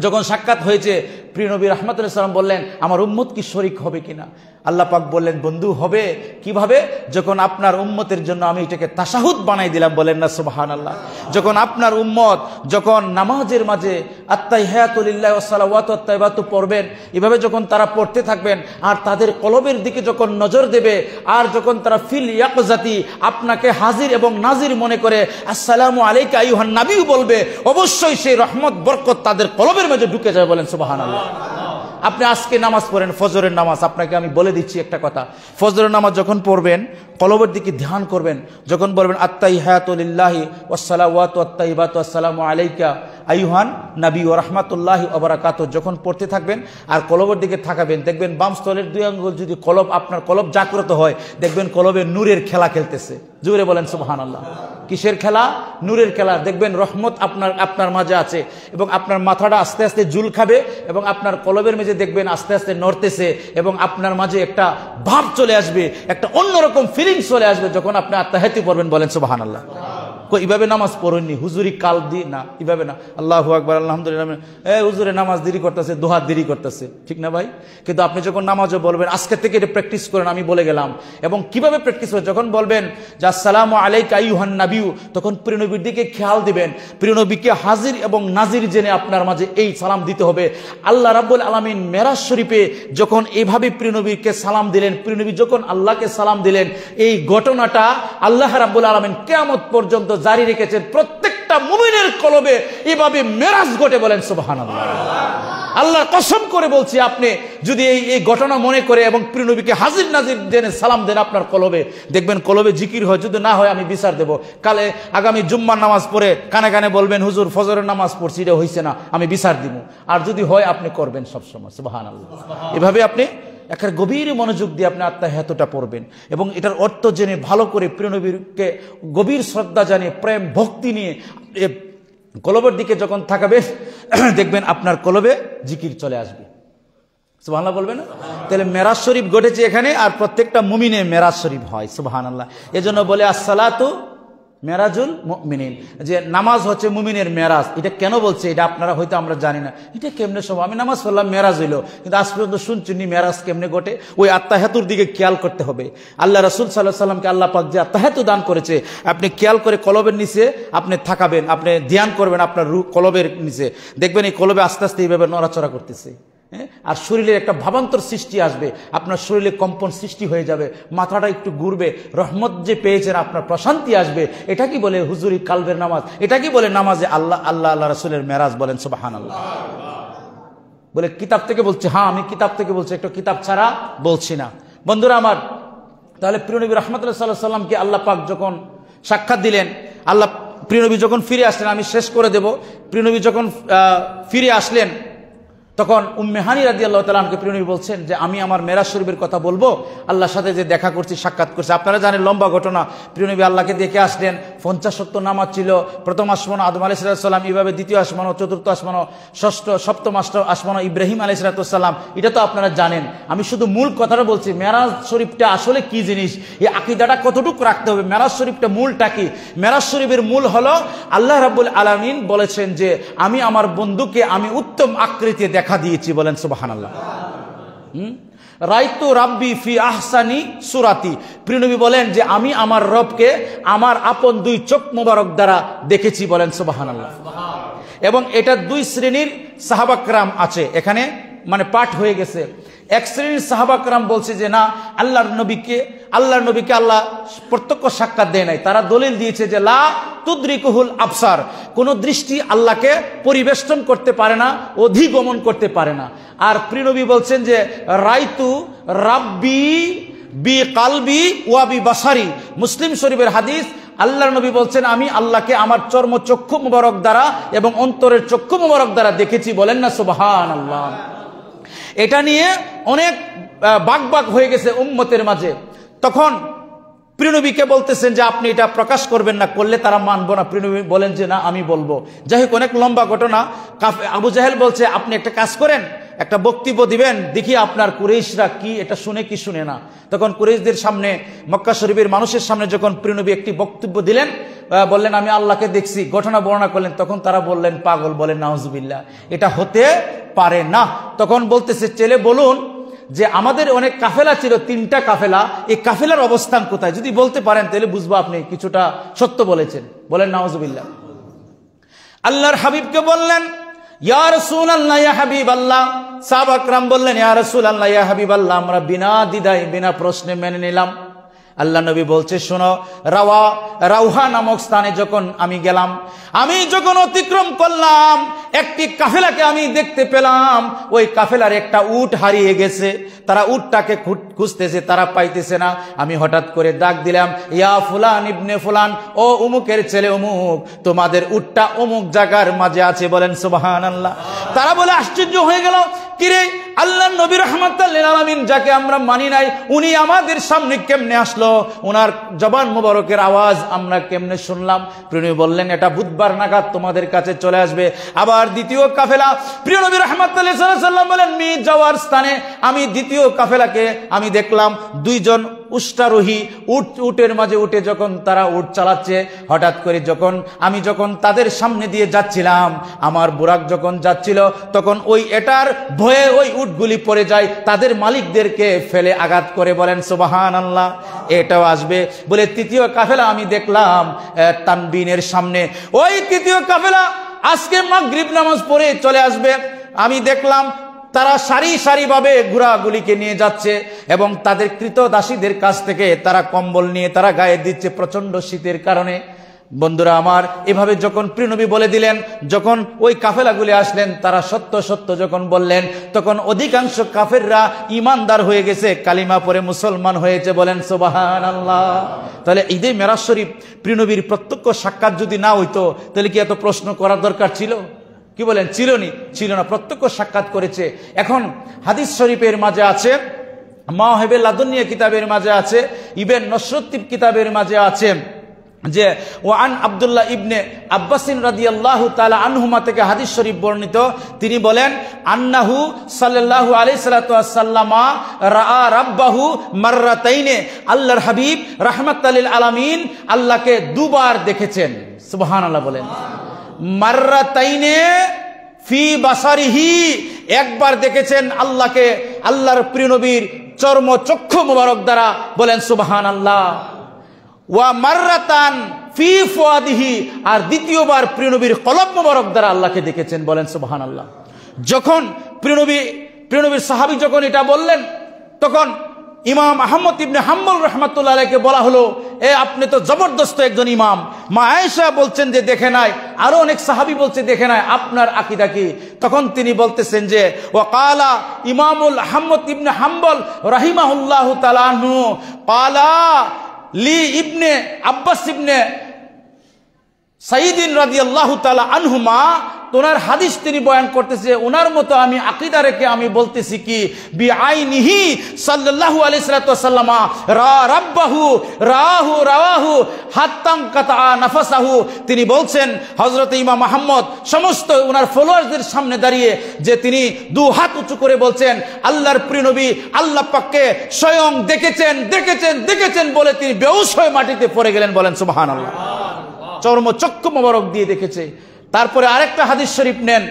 যখন সাক্ষাৎ হয়েছে, প্রিয় নবী রাহমাতুল্লাহ সাল্লাম বললেন, আমার উম্মত কি শরীক হবে কিনা? আল্লাহ পাক বললেন, বন্ধু হবে। কিভাবে? যখন আপনার উম্মতের জন্য আমি এটাকে তাশাহুদ বানাই দিলাম। বলেন না সুবহানাল্লাহ। যখন আপনার উম্মত যখন নামাজের মাঝে আত্তাহিয়াতু লিল্লাহি ওয়াস সালাওয়াতু ওয়াত তাইয়্যিবাতু পড়বেন, এভাবে যখন তারা পড়তে থাকবেন আর তাদের কলবের দিকে যখন নজর দেবে, আর যখন তারা ফিল ইয়াকজাতি আপনাকে হাজির এবং নাজির মনে করে আসসালামু আলাইকা আইয়ুহান নবী বলবে, অবশ্যই সেই রহমত বরকত তাদের কলবের মাঝে ঢুকে যায়। বলেন সুবহানাল্লাহ। আপনি আজকে নামাজ পড়েন, ফজরের নামাজ, আপনাকে আমি বলে দিচ্ছি একটা কথা, ফজরের নামাজ যখন পড়বেন কলবের দিকে ধ্যান করবেন। যখন বলবেন আত্তাহিয়াতু লিল্লাহি ওয়াস সালাওয়াতু ওয়াত তাইয়্যিবাতু আসসালামু আলাইকা আইয়ুহান নবী ওয়া রাহমাতুল্লাহি ওয়া বারাকাতুহু, যখন পড়তে থাকবেন আর কলবের দিকে তাকাবেন, দেখবেন বাম স্থলের দুই আঙ্গুল যদি কলব, আপনার কলব জাগ্রত হয়, দেখবেন কলবে নূরের খেলা খেলতেছে। জোরে বলেন সুবহানাল্লাহ। কিসের খেলা? নূরের খেলা। দেখবেন রহমত আপনার মাঝে আছে এবং আপনার মাথাটা আস্তে আস্তে ঝুল খাবে এবং আপনার কলবের মাঝে দেখবেন আস্তে আস্তে নড়তেছে এবং আপনার মাঝে একটা ভাব চলে আসবে, একটা অন্যরকম ফিলিংস চলে আসবে যখন আপনি আত্তাহিয়াতু পড়বেন। বলেন সুবহানাল্লাহ। এইভাবে নামাজ পড়েননি, হুজুরি কাল দি না, এইভাবে না। আল্লাহু আকবার, আলহামদুলিল্লাহ, হুজুরে নামাজ দেরি করতেছে, দোহা দেরি করতেছে, ঠিক না ভাই? কিন্তু আপনি যখন নামাজও বলবেন, আজকে থেকে এটা প্র্যাকটিস করেন, আমি বলে গেলাম। এবং কিভাবে প্র্যাকটিস করে? যখন বলবেন যে আসসালামু আলাইকা আইয়ুহান নবী, তখন প্রিয় নবীর দিকে খেয়াল দিবেন, প্রিয় নবীকে হাজির এবং নাজির জেনে আপনার মাঝে এই সালাম দিতে হবে। আল্লাহ রাব্বুল আলামিন মেরাজ শরীফে যখন এইভাবে প্রিয় নবীকে সালাম দিলেন, প্রিয় নবী যখন আল্লাহকে সালাম দিলেন, এই ঘটনাটা আল্লাহ রাব্বুল আলামিন কিয়ামত পর্যন্ত জারি রেখেছেন। প্রত্যেকটা মুমিনের কলবে এভাবে মেরাজ ঘটে। বলেন সুবহানাল্লাহ। আল্লাহর কসম করে বলছি, আপনি যদি এই ঘটনা মনে করে এবং প্রিয় নবীকে হাজির নাজির জেনে সালাম দেন আপনার কলবে, দেখবেন কলবে জিকির হয়। যদি না হয় আমি বিচার দেব। কালে আগামী জুম্মার নামাজ পড়ে কানে কানে বলবেন, হুজুর ফজরের নামাজ পড়ছি, এটা হইছে না, আমি বিচার দিব। আর যদি হয় আপনি করবেন সবসময়। সুবহানাল্লাহ। এভাবে আপনি একটা গভীর মনোযোগ দিয়ে আপনি আত্তাহিয়াতুটা পড়বেন এবং এটার অর্থ জেনে ভালো করে প্রিয় নবীকে গভীর শ্রদ্ধা জানিয়ে প্রেম ভক্তি নিয়ে কলবের দিকে যখন তাকাবেন, দেখবেন আপনার কলবে জিকির চলে আসবে। সুবহানাল্লাহ বলবেন না? তাহলে মেরাজ শরীফ ঘটেছে এখানে, আর প্রত্যেকটা মুমিনে মেরাজ শরীফ হয়। সুবহানাল্লাহ। এজন্য বলে আসসালাতু মেরাজুল মুমিনিন, যে নামাজ হচ্ছে মুমিনের মেরাজ। এটা কেন বলছে? এটা আপনারা হয়তো আমরা জানি না। এটা কেমনে সম্ভব? আমি নামাজ পড়লাম, মেরাজ হইলো, কিন্তু আজ পর্যন্ত শুনছি মেরাজ কেমনে ঘটে? ওই আত্তাহিয়াতুর দিকে খেয়াল করতে হবে। আল্লাহ রাসূল সাল্লাল্লাহু আলাইহি সাল্লামকে আল্লাহ পাক যে আত্তাহিয়াতু দান করেছে, আপনি খেয়াল করে কলবের নিচে আপনি থাকাবেন, আপনি ধ্যান করবেন আপনার কলবের নিচে, দেখবেন এই কলবে আস্তে আস্তে এইভাবে নড়াচড়া করতেছে। আর শরীরে একটা ভাবান্তর সৃষ্টি আসবে, আপনার শরীরে কম্পন সৃষ্টি হয়ে যাবে, মাথাটা একটু ঘুরবে, রহমত যে পেয়েছেন আপনার প্রশান্তি আসবে। এটা কি বলে হুজুরি কালবের নামাজ? এটা কি বলে নামাজে আল্লাহ আল্লাহ আল্লাহ রাসূলের মেরাজ? বলেন সুবহানাল্লাহ। বলে কিতাব থেকে বলছে। হ্যাঁ, আমি কিতাব থেকে বলছি, একটা কিতাব ছাড়া বলছি না। বন্ধুরা আমার, তাহলে প্রিয় নবী রাহমাতুল্লাহ সাল্লাল্লাহু আলাইহি সাল্লামকে আল্লাহ পাক যখন সাক্ষাৎ দিলেন, আল্লাহ প্রিয় নবী যখন ফিরে আসলেন, আমি শেষ করে দেব। প্রিয় নবী যখন ফিরে আসলেন, তখন উম্মে হানি রাদিয়াল্লাহু তাআলা আনহাকে প্রিয় নবী বলছেন যে আমি আমার মেরাজ শরীফের কথা বলবো, আল্লাহর সাথে যে দেখা করছি, সাক্ষাৎ করছি। আপনারা জানেন লম্বা ঘটনা, প্রিয় নবী আল্লাহকে দেখে আসলেন, 50-70 নামাজ ছিল। প্রথম আসমান আদম আলাইহিস সালাম, এইভাবে দ্বিতীয় আসমান, চতুর্থ আসমান, ষষ্ঠ সপ্তম আসমান ইব্রাহিম আলাইহিস সালাম। এটা তো আপনারা জানেন। আমি শুধু মূল কথাটা বলছি, মেরাজ শরীফটা আসলে কি জিনিস, এই আকীদাটা কতটুকু রাখতে হবে, মেরাজ শরীফটা মূলটা কি। মেরাজ শরীফের মূল হলো আল্লাহ রাব্বুল আলামিন বলেছেন যে আমি আমার বন্ধুকে আমি উত্তম আকৃতিতে দেখা দিয়েছি, বলেন সুবহানাল্লাহ। রাইতু রাব্বি ফি আহসানি সুরাতি, প্রিয় নবী বলেন যে আমি আমার রবকে আমার আপন দুই চোখ মোবারক দ্বারা দেখেছি, বলেন সুবহানাল্লাহ। এবং এটা দুই শ্রেণীর সাহাবা کرام আছে, এখানে মানে পাঠ হয়ে গেছে। এক শ্রেণীর সাহাবা کرام বলছে যে না, আল্লাহর নবীকে আল্লাহ প্রত্যক্ষ সাক্ষাৎ দেয় নাই। তারা দলিল দিয়েছে যে লা তুদরিকুহুল আবসার, কোন দৃষ্টি আল্লাহকে পরিবেষ্টন করতে পারে না, অধিগমন করতে পারে না। আর প্রিয় নবী বলছেন যে রাইতু রাব্বি বি কালবি ওয়া বি বাসারি, মুসলিম শরীফের হাদিস। আল্লাহর নবী বলছেন আমি আল্লাহকে আমার চর্ম চক্ষু মুবারক দ্বারা এবং অন্তরের চক্ষু মুবারক দ্বারা দেখেছি, বলেন না সুবহানাল্লাহ। এটা নিয়ে অনেক বাকবাক হয়ে গেছে উম্মতের মাঝে। তখন প্রিয় নবীকে বলতেছেন যে আপনি এটা প্রকাশ করবেন না, করলে তারা মানবো না। প্রিয় নবী বলেন যে না, আমি বলবো। যাই হোক, অনেক লম্বা ঘটনা। আবু জাহেল বলছে আপনি একটা কাজ করেন, একটা বক্তব্য দিবেন, দেখি আপনার কুরাইশরা কি এটা শুনে কি শুনে না। তখন কুরাইশদের সামনে, মক্কা শরীফের মানুষের সামনে যখন প্রিয় নবী একটি বক্তব্য দিলেন, বললেন আমি আল্লাহকে দেখছি, ঘটনা বর্ণনা করলেন, তখন তারা বললেন পাগল, বলেন নাউজুবিল্লাহ, এটা হতে পারে না। তখন বলতেছে চেলে বলুন যে আমাদের অনেক কাফেলা ছিল, 3টা কাফেলা, এই কাফেলার অবস্থান কোথায়, যদি বলতে পারেন তাহলে বুঝবো আপনি কিছুটা সত্য বলেছেন, বলেন নাউজুবিল্লাহ। আল্লাহর হাবিবকে বললেন ইয়া রাসূলুল্লাহ, ইয়া হাবিবাল্লাহ। সাহাবা کرام বললেন ইয়া রাসূলুল্লাহ, ইয়া হাবিবাল্লাহ, আমরা বিনা দ্বিধায় বিনা প্রশ্নে মেনে নিলাম। আল্লাহ নবী বলছে শোনো, রাউহা নামক স্থানে যখন আমি গেলাম, আমি যখন অতিক্রম করলাম, একটি কাফেলাকে আমি দেখতে পেলাম। ওই কাফেলার একটা উট হারিয়ে গেছে, তারা উটটাকে খুঁজতেছে, তারা পাইতেছে না। আমি হঠাৎ করে ডাক দিলাম ইয়া ফুলান ইবনে ফুলান, ও অমুকের ছেলে অমুক, তোমাদের উটটা অমুক জায়গার মাঝে আছে, বলেন সুবহানাল্লাহ। তারা বলে আশ্চর্য হয়ে গেল, কিরে আল্লাহর নবী রাহমাতুল লিল আলামিন, যাকে আমরা মানি নাই, উনি আমাদের সামনে কেমনে আসলো, ওনার জবান মোবারকের আওয়াজ আমরা কেমনে শুনলাম। প্রিয় নবী বললেন এটা বুধবার নাগাদ তোমাদের কাছে চলে আসবে। আবার দ্বিতীয় কাফেলা, প্রিয় নবী রাহমাতুল্লাহি সাল্লাল্লাহু আলাইহি ওয়াসাল্লাম বলেন মি যাওয়ার স্থানে আমি দ্বিতীয় কাফেলাকে আমি দেখলাম, 2 জন উষ্ট্রারোহী উটের মাঝে উঠে যখন তারা উট চালাচ্ছে, হঠাৎ করে আমি যখন তাদের সামনে দিয়ে যাচ্ছিলাম, আমার বুরাক যখন যাচ্ছিল, তখন ওই এটার ভয়ে ওই উটগুলি পড়ে যায়, তাদের মালিকদেরকে ফেলে আঘাত করে, বলেন সুবহানাল্লাহ। এটাও আসবে বলে তৃতীয় কাফেলা আমি দেখলাম তানবিনের সামনে। ওই তৃতীয় কাফেলা আজকে মাগরিব নামাজ পড়ে চলে আসবে। আমি দেখলাম তারা সারি সারি ভাবে ঘোড়াগুলিকে নিয়ে যাচ্ছে এবং তাদের কৃতদাসীদের কাছ থেকে তারা কম্বল নিয়ে তারা গায়ে দিচ্ছে প্রচন্ড শীতের কারণে। বন্ধুরা আমার, এভাবে যখন প্রিয় নবী বলে দিলেন, যখন ওই কাফেলাগুলি আসলেন, তারা সত্য সত্য যখন বললেন, তখন অধিকাংশ কাফেররা ঈমানদার হয়ে গেছে, কালিমা পড়ে মুসলমান হয়েছে, বলেন সুবহানাল্লাহ। তাহলে ঈদে মেরাজ শরীফ প্রিয় নবীর প্রত্যক্ষ সাক্ষাৎ যদি না হইতো, তাহলে কি এত প্রশ্ন করার দরকার ছিল? কি বলেন, ছিল না, প্রত্যক্ষ সাক্ষাৎ করেছে। এখন হাদিস শরীফের মাঝে আছে, মাওয়াহিবে লাদুনিয়া কিতাবের মাঝে আছে, ইবনে নসরুদ্দিন কিতাবের মাঝে আছে যে ওয়ান আব্দুল্লাহ ইবনে আব্বাসিন রাদিয়াল্লাহু তাআলা আনহুমা থেকে হাদিস শরীফ বর্ণিত, তিনি বলেন আন্নাহু সাল্লাল্লাহু আলাইহি সাল্লাতু ওয়াসাল্লামা রাআ রাব্বাহু মাররাতাইনে, আল্লাহর হাবিব রাহমাতাল লিল আলামিন আল্লাহকে 2 বার দেখেছেন, সুবহানাল্লাহ বলেন। মাররাতাইনে ফি বাসারিহি, একবার দেখেছেন আল্লাহকে আল্লাহর প্রিয় নবীর চর্ম চক্ষু মুবারক দ্বারা, বলেন সুবহানাল্লাহ। ওয়া মাররাতান ফি ফুয়াদিহি, আর দ্বিতীয়বার প্রিয় নবীর কলব মুবারক দ্বারা আল্লাহকে দেখেছেন, বলেন সুবহানাল্লাহ। যখন প্রিয় নবীর সাহাবী যখন এটা বললেন, তখন ইমাম আহমদ ইবনে হাম্বল রাহমাতুল্লাহ আলাইহিকে বলা হলো, আপনি তো জবরদস্ত একজন ইমাম। মা আয়েশা বলছেন যে দেখে নাই, আরো অনেক সাহাবী বলছে দেখে নাই, আপনার আকীদা কি? তখন তিনি বলতেছেন যে ওয়াকালা ইমামুল আহমদ ইবনে হাম্বল রাহিমাহুল্লাহু তাআলা আনহু ক্বালা লি ইবনে আব্বাস ইবনে সাইয়্যিদিন রাদিয়াল্লাহু তাআলা আনহুমা ওনার হাদিস তিনি বয়ান করতেছে, ওনার মতো আমি আকীদা রেখে আমি বলতেছি কি বিআইনিহি সাল্লাল্লাহু আলাইহি সাল্লাম রাব্বাহু রাওয়াহু হাত্তাম কাতা নাফাসাহু। তিনি বলছেন হযরত ইমাম আহমদ সমস্ত ওনার ফলোয়ারদের সামনে দাঁড়িয়ে যে তিনি দু হাত উঁচু করে বলছেন আল্লাহর প্রিয় নবী আল্লাহ পাককে স্বয়ং দেখেছেন বলে তিনি বেহুশ হয়ে মাটিতে পড়ে গেলেন। বলেন সুবহানাল্লাহ। চর্মচক্ষু মোবারক দিয়ে দেখেছে। তারপরে আরেকটা হাদিস শরীফ নেন,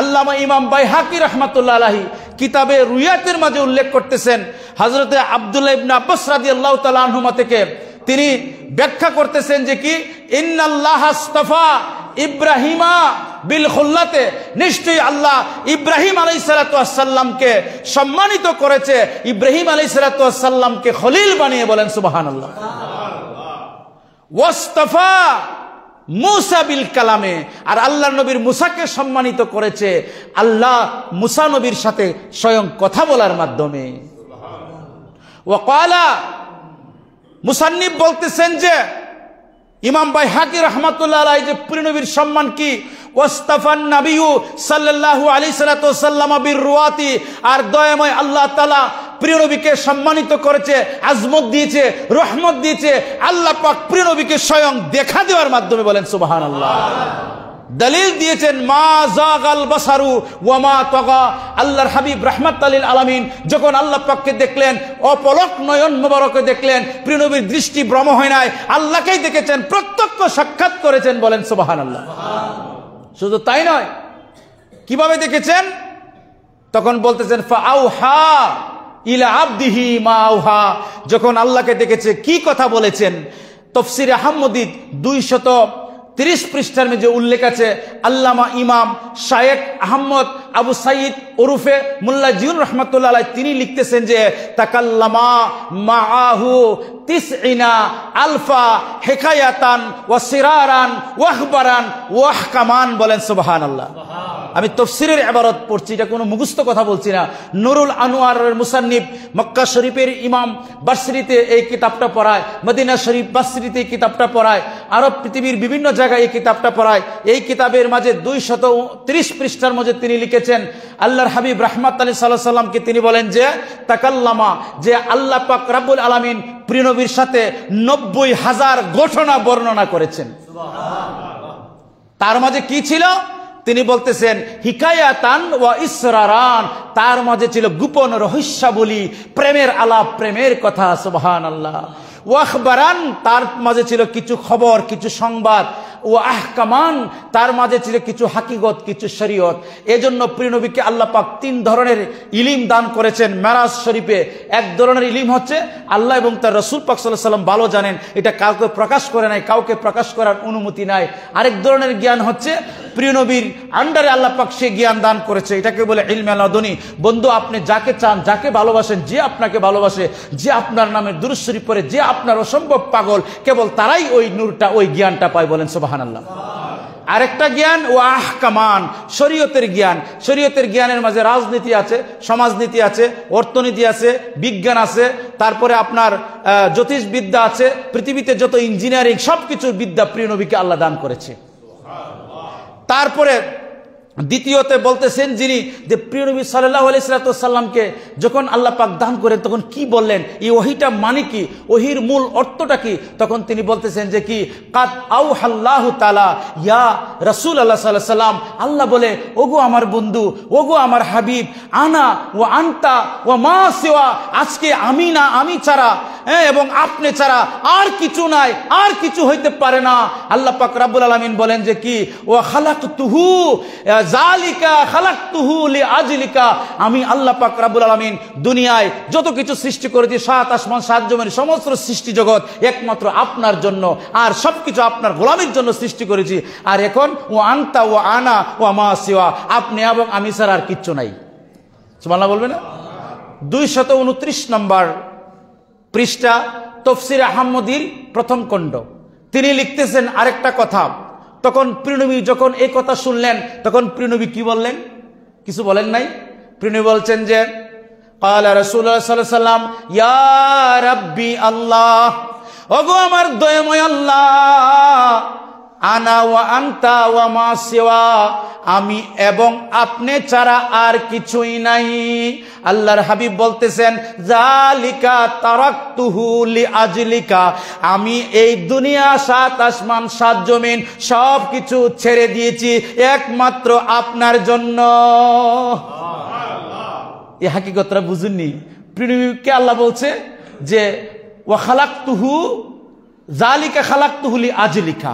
আল্লামা ইমাম বাইহাকি রাহমাতুল্লাহ আলাইহি কিতাবে রুয়াতের মাঝে উল্লেখ করতেছেন হযরতে আব্দুল্লাহ ইবনে আব্বাস রাদিয়াল্লাহু তাআলা আনহুমা থেকে তিনি ব্যাখ্যা করতেছেন যে কি ইন্নাল্লাহ আস্তাফা ইব্রাহিমা বিল খুল্লাতে, নিশ্চয়ই আল্লাহ ইব্রাহিম আলাইহিস সালাতু ওয়াস সালামকে সম্মানিত করেছে, ইব্রাহিম আলাইহিস সালাতু ওয়াস সালামকে খলিল বানিয়ে। বলেন সুবহানাল্লাহ। ওয়াস্তাফা মুসা বিল কালামে, আর আল্লাহ নবীর মুসাকে সম্মানিত করেছে আল্লাহ মুসা নবীর সাথে স্বয়ং কথা বলার মাধ্যমে। ওয়াকালা মুসান্নিফ বলতেছেন যে ইমাম বাইহাকি রাহমাতুল্লাহ আলাইহি যে প্রিয় নবীর সম্মান কি, ওয়াস্তাফান নাবিয়্যু সাল্লাল্লাহু আলাইহি সাল্লাতু ওয়াসাল্লাম বির রুয়াতি, আর দয়াময় আল্লাহ তাআলা প্রিয় নবীকে সম্মানিত করেছে, আজমত দিয়েছে, রহমত দিয়েছে আল্লাহ পাক প্রিয় নবীকে স্বয়ং দেখা দেওয়ার মাধ্যমে। বলেন সুবহানাল্লাহ। দলিল দিয়েছেন মা যাগাল বাসারু ওয়া মা তাগা। আল্লাহর হাবিব রাহমাতাল লিল আলামিন যখন আল্লাহ পাককে দেখলেন, অপলক নয়ন মোবারকে দেখলেন, প্রিয় নবীর দৃষ্টি ভ্রম হয় নাই, আল্লাহকেই দেখেছেন, প্রত্যক্ষ সাক্ষাৎ করেছেন। বলেন সুবহানাল্লাহ। শুধু তাই নয়, কিভাবে দেখেছেন তখন বলতেছেন ফাআউহা ইলা আবদিহি মা আউহা। যখন আল্লাহকে দেখেছে কি কথা বলেছেন, তাফসীরে আহমদী 230 পৃষ্ঠার মধ্যে উল্লেখ আছে। আল্লামা ইমাম শায়েখ আহমদ আবু সাইদ ওরফে মোল্লা জিউন রহমাতুল্লাহ আলাইহি তিনি লিখতেছেন যে তাকাল্লামা মাআহু 90 আলফা হিকায়াতান ওয়া সিরারান ওয়া আখবারান ওয়া আহকামান। বলেন সুবহানাল্লাহ। আমি তাফসীরের ইবারত পড়ছি, এটা কোনো মুখস্থ কথা বলছি না। নুরুল আনোয়ারের মুসান্নিফ মক্কা শরীফের ইমাম বাসরিতে এই কিতাবটা পড়ায়, মদিনা শরীফ বাসরিতে এই কিতাবটা পড়ায়, আরব পৃথিবীর বিভিন্ন জায়গায় এই কিতাবটা পড়ায়। এই কিতাবের মাঝে 230 পৃষ্ঠার মধ্যে তিনি লিখেছেন আল্লাহর হাবিব রাহমাত আলাইহিস সাল্লামকে তিনি বলেন যে তাকাল্লামা, যে আল্লাহ পাক রব্বুল আলামিন প্রিয় নবীর সাথে 90,000 ঘটনা বর্ণনা করেছেন। তার মাঝে কি ছিল তিনি বলতেছেন হিকায়াতান ওয়া ইসরারান, তার মাঝে ছিল গোপন রহস্যাবলী, প্রেমের আলাপ, প্রেমের কথা। সুবহানাল্লাহ। ওয়া আখবারান, তার মাঝে ছিল কিছু খবর, কিছু সংবাদ। ওয়া আহকামান, তার মাঝে ছিল কিছু হাকিগত, কিছু শরীয়ত। এজন্য প্রিয় নবীকে আল্লাহ পাক 3 ধরনের ইলম দান করেছেন মেরাজ শরীফে। এক ধরনের ইলম হচ্ছে আল্লাহ এবং তার রাসূল পাক সাল্লাল্লাহু আলাইহি সাল্লাম ভালো জানেন, এটা কাউকে প্রকাশ করে নাই, কাউকে প্রকাশ করার অনুমতি নাই। আরেক ধরনের জ্ঞান হচ্ছে প্রিয় নবীর আন্ডারে আল্লাহ পাক সে জ্ঞান দান করেছে, এটাকে বলে ইলমে লাদুনি। বন্ধু, আপনি যাকে চান, যাকে ভালোবাসেন, যে আপনাকে ভালোবাসে, যে আপনার নামে দুরূদ শরীফ পড়ে, যে আপনার অসম্ভব পাগল, কেবল তারাই ওই নূরটা, ওই জ্ঞানটা পায়। বলেন সুবহানাল্লাহ। আরেকটা জ্ঞান ও আহকামান, শরীয়তের জ্ঞান। শরীয়তের জ্ঞানের মাঝে রাজনীতি আছে, সমাজনীতি আছে, অর্থনীতি আছে, বিজ্ঞান আছে, তারপরে আপনার জ্যোতিষবিদ্যা আছে, পৃথিবীতে যত ইঞ্জিনিয়ারিং সবকিছুর বিদ্যা প্রিয় নবীকে আল্লাহ দান করেছে। তারপরে দ্বিতীয়তে বলতেছেন যিনি যে প্রিয় নবী সাল্লাল্লাহু আলাইহি সাল্লামকে যখন আল্লাহ পাক দান করেন তখন কি বললেন, এই ওহীটা মানে কি, ওহীর মূল অর্থটা কি? তখন তিনি বলতেছেন যে কি কাদ আউহাল্লাহু তাআলা ইয়া রাসূলুল্লাহ সাল্লাল্লাহু আলাইহি সাল্লাম, আল্লাহ বলে ওগো আমার বন্ধু, ওগো আমার হাবিব, আনা ওয়া আনতা ওয়া মা সিওয়া, আজকে আমি না, আমি ছাড়া এবং আপনি ছাড়া আর কিছু নাই, আর কিছু হইতে পারে না। আল্লাহ পাক রব্বুল আলামিন বলেন যে কি ওয়া খালাকতুহু জালিকা খালাকতুহু লিআজলিকা, আমি আল্লাহ পাক রব্বুল আলামিন দুনিয়ায় যত কিছু সৃষ্টি করেছি, 7 আসমান 7 জমিন সমস্ত সৃষ্টি জগৎ একমাত্র আপনার জন্য, আর সবকিছু আপনার গোলামীর জন্য সৃষ্টি করেছি। আর এখন ও আনতা ও আনা ও মা সিওয়া, আপনি এবং আমি ছাড়া আর কিচ্ছু নাই। সুবহানাল্লাহ বলবেন না? 229 নম্বর পৃষ্ঠা তাফসীর আহমদীর প্রথম খণ্ড। তিনি লিখতেছেন আরেকটা কথা। তখন প্রিয় নবী যখন এই কথা শুনলেন তখন প্রিয় নবী কি বললেন? কিছু বলেন নাই। প্রিয় নবী বলছেন যে ক্বালা রাসূলুল্লাহ সাল্লাল্লাহু আলাইহি সাল্লাম ইয়া রাব্বি আল্লাহ, ওগো আমার দয়াময় আল্লাহ, আনা ওয়া আনতা ওয়া মা সিওয়া, আমি এবং আপনি ছাড়া আর কিছুই নাই। আল্লাহর হাবিব বলতেছেন জালিকা তারাকতুহু লিআজলিকা, আমি এই দুনিয়া, সাত আসমান, সাত জমিন সব কিছু ছেড়ে দিয়েছি একমাত্র আপনার জন্য। এই হাকিকতটা বুঝুননি? পৃথিবীকে আল্লাহ বলছে যে ওয়া খালাকতুহু জালিকা খালাকতুহু লিআজলিকা,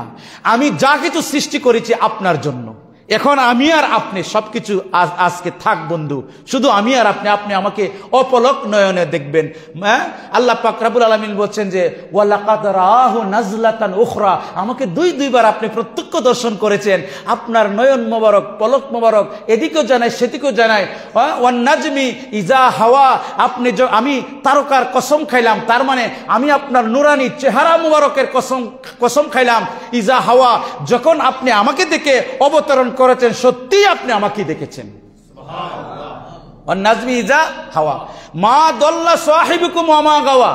আমি যা কিছু সৃষ্টি করেছি আপনার জন্য। এখন আমি আর আপনি সবকিছু আজকে থাক বন্ধু, শুধু আমি আর আপনি, আপনি আমাকে অপলক নয়নে দেখবেন। আল্লাহ পাক রব্বুল আলামিন বলছেন যে ওয়ালাকাদ রাহু নাজলাতান উখরা, আমাকে দুইবার আপনি প্রত্যক্ষ দর্শন করেছেন। আপনার নয়ন মোবারক, পলক মোবারক এদিকেও জানায় সেদিকেও জানায়। ওয়ান নাজমি ইজা হাওয়া, আপনি আমি তারকার কসম খাইলাম, তার মানে আমি আপনার নুরানি চেহারা মুবারকের কসম খাইলাম। ইজা হাওয়া, যখন আপনি আমাকে দেখে অবতরণ করেছেন, সত্যি আপনি আমাকে দেখেছেন। সুবহানাল্লাহ। নাজমি ইজা হাওয়া মা দল্লা সাহিবুকুম ওয়া মা গাওয়া।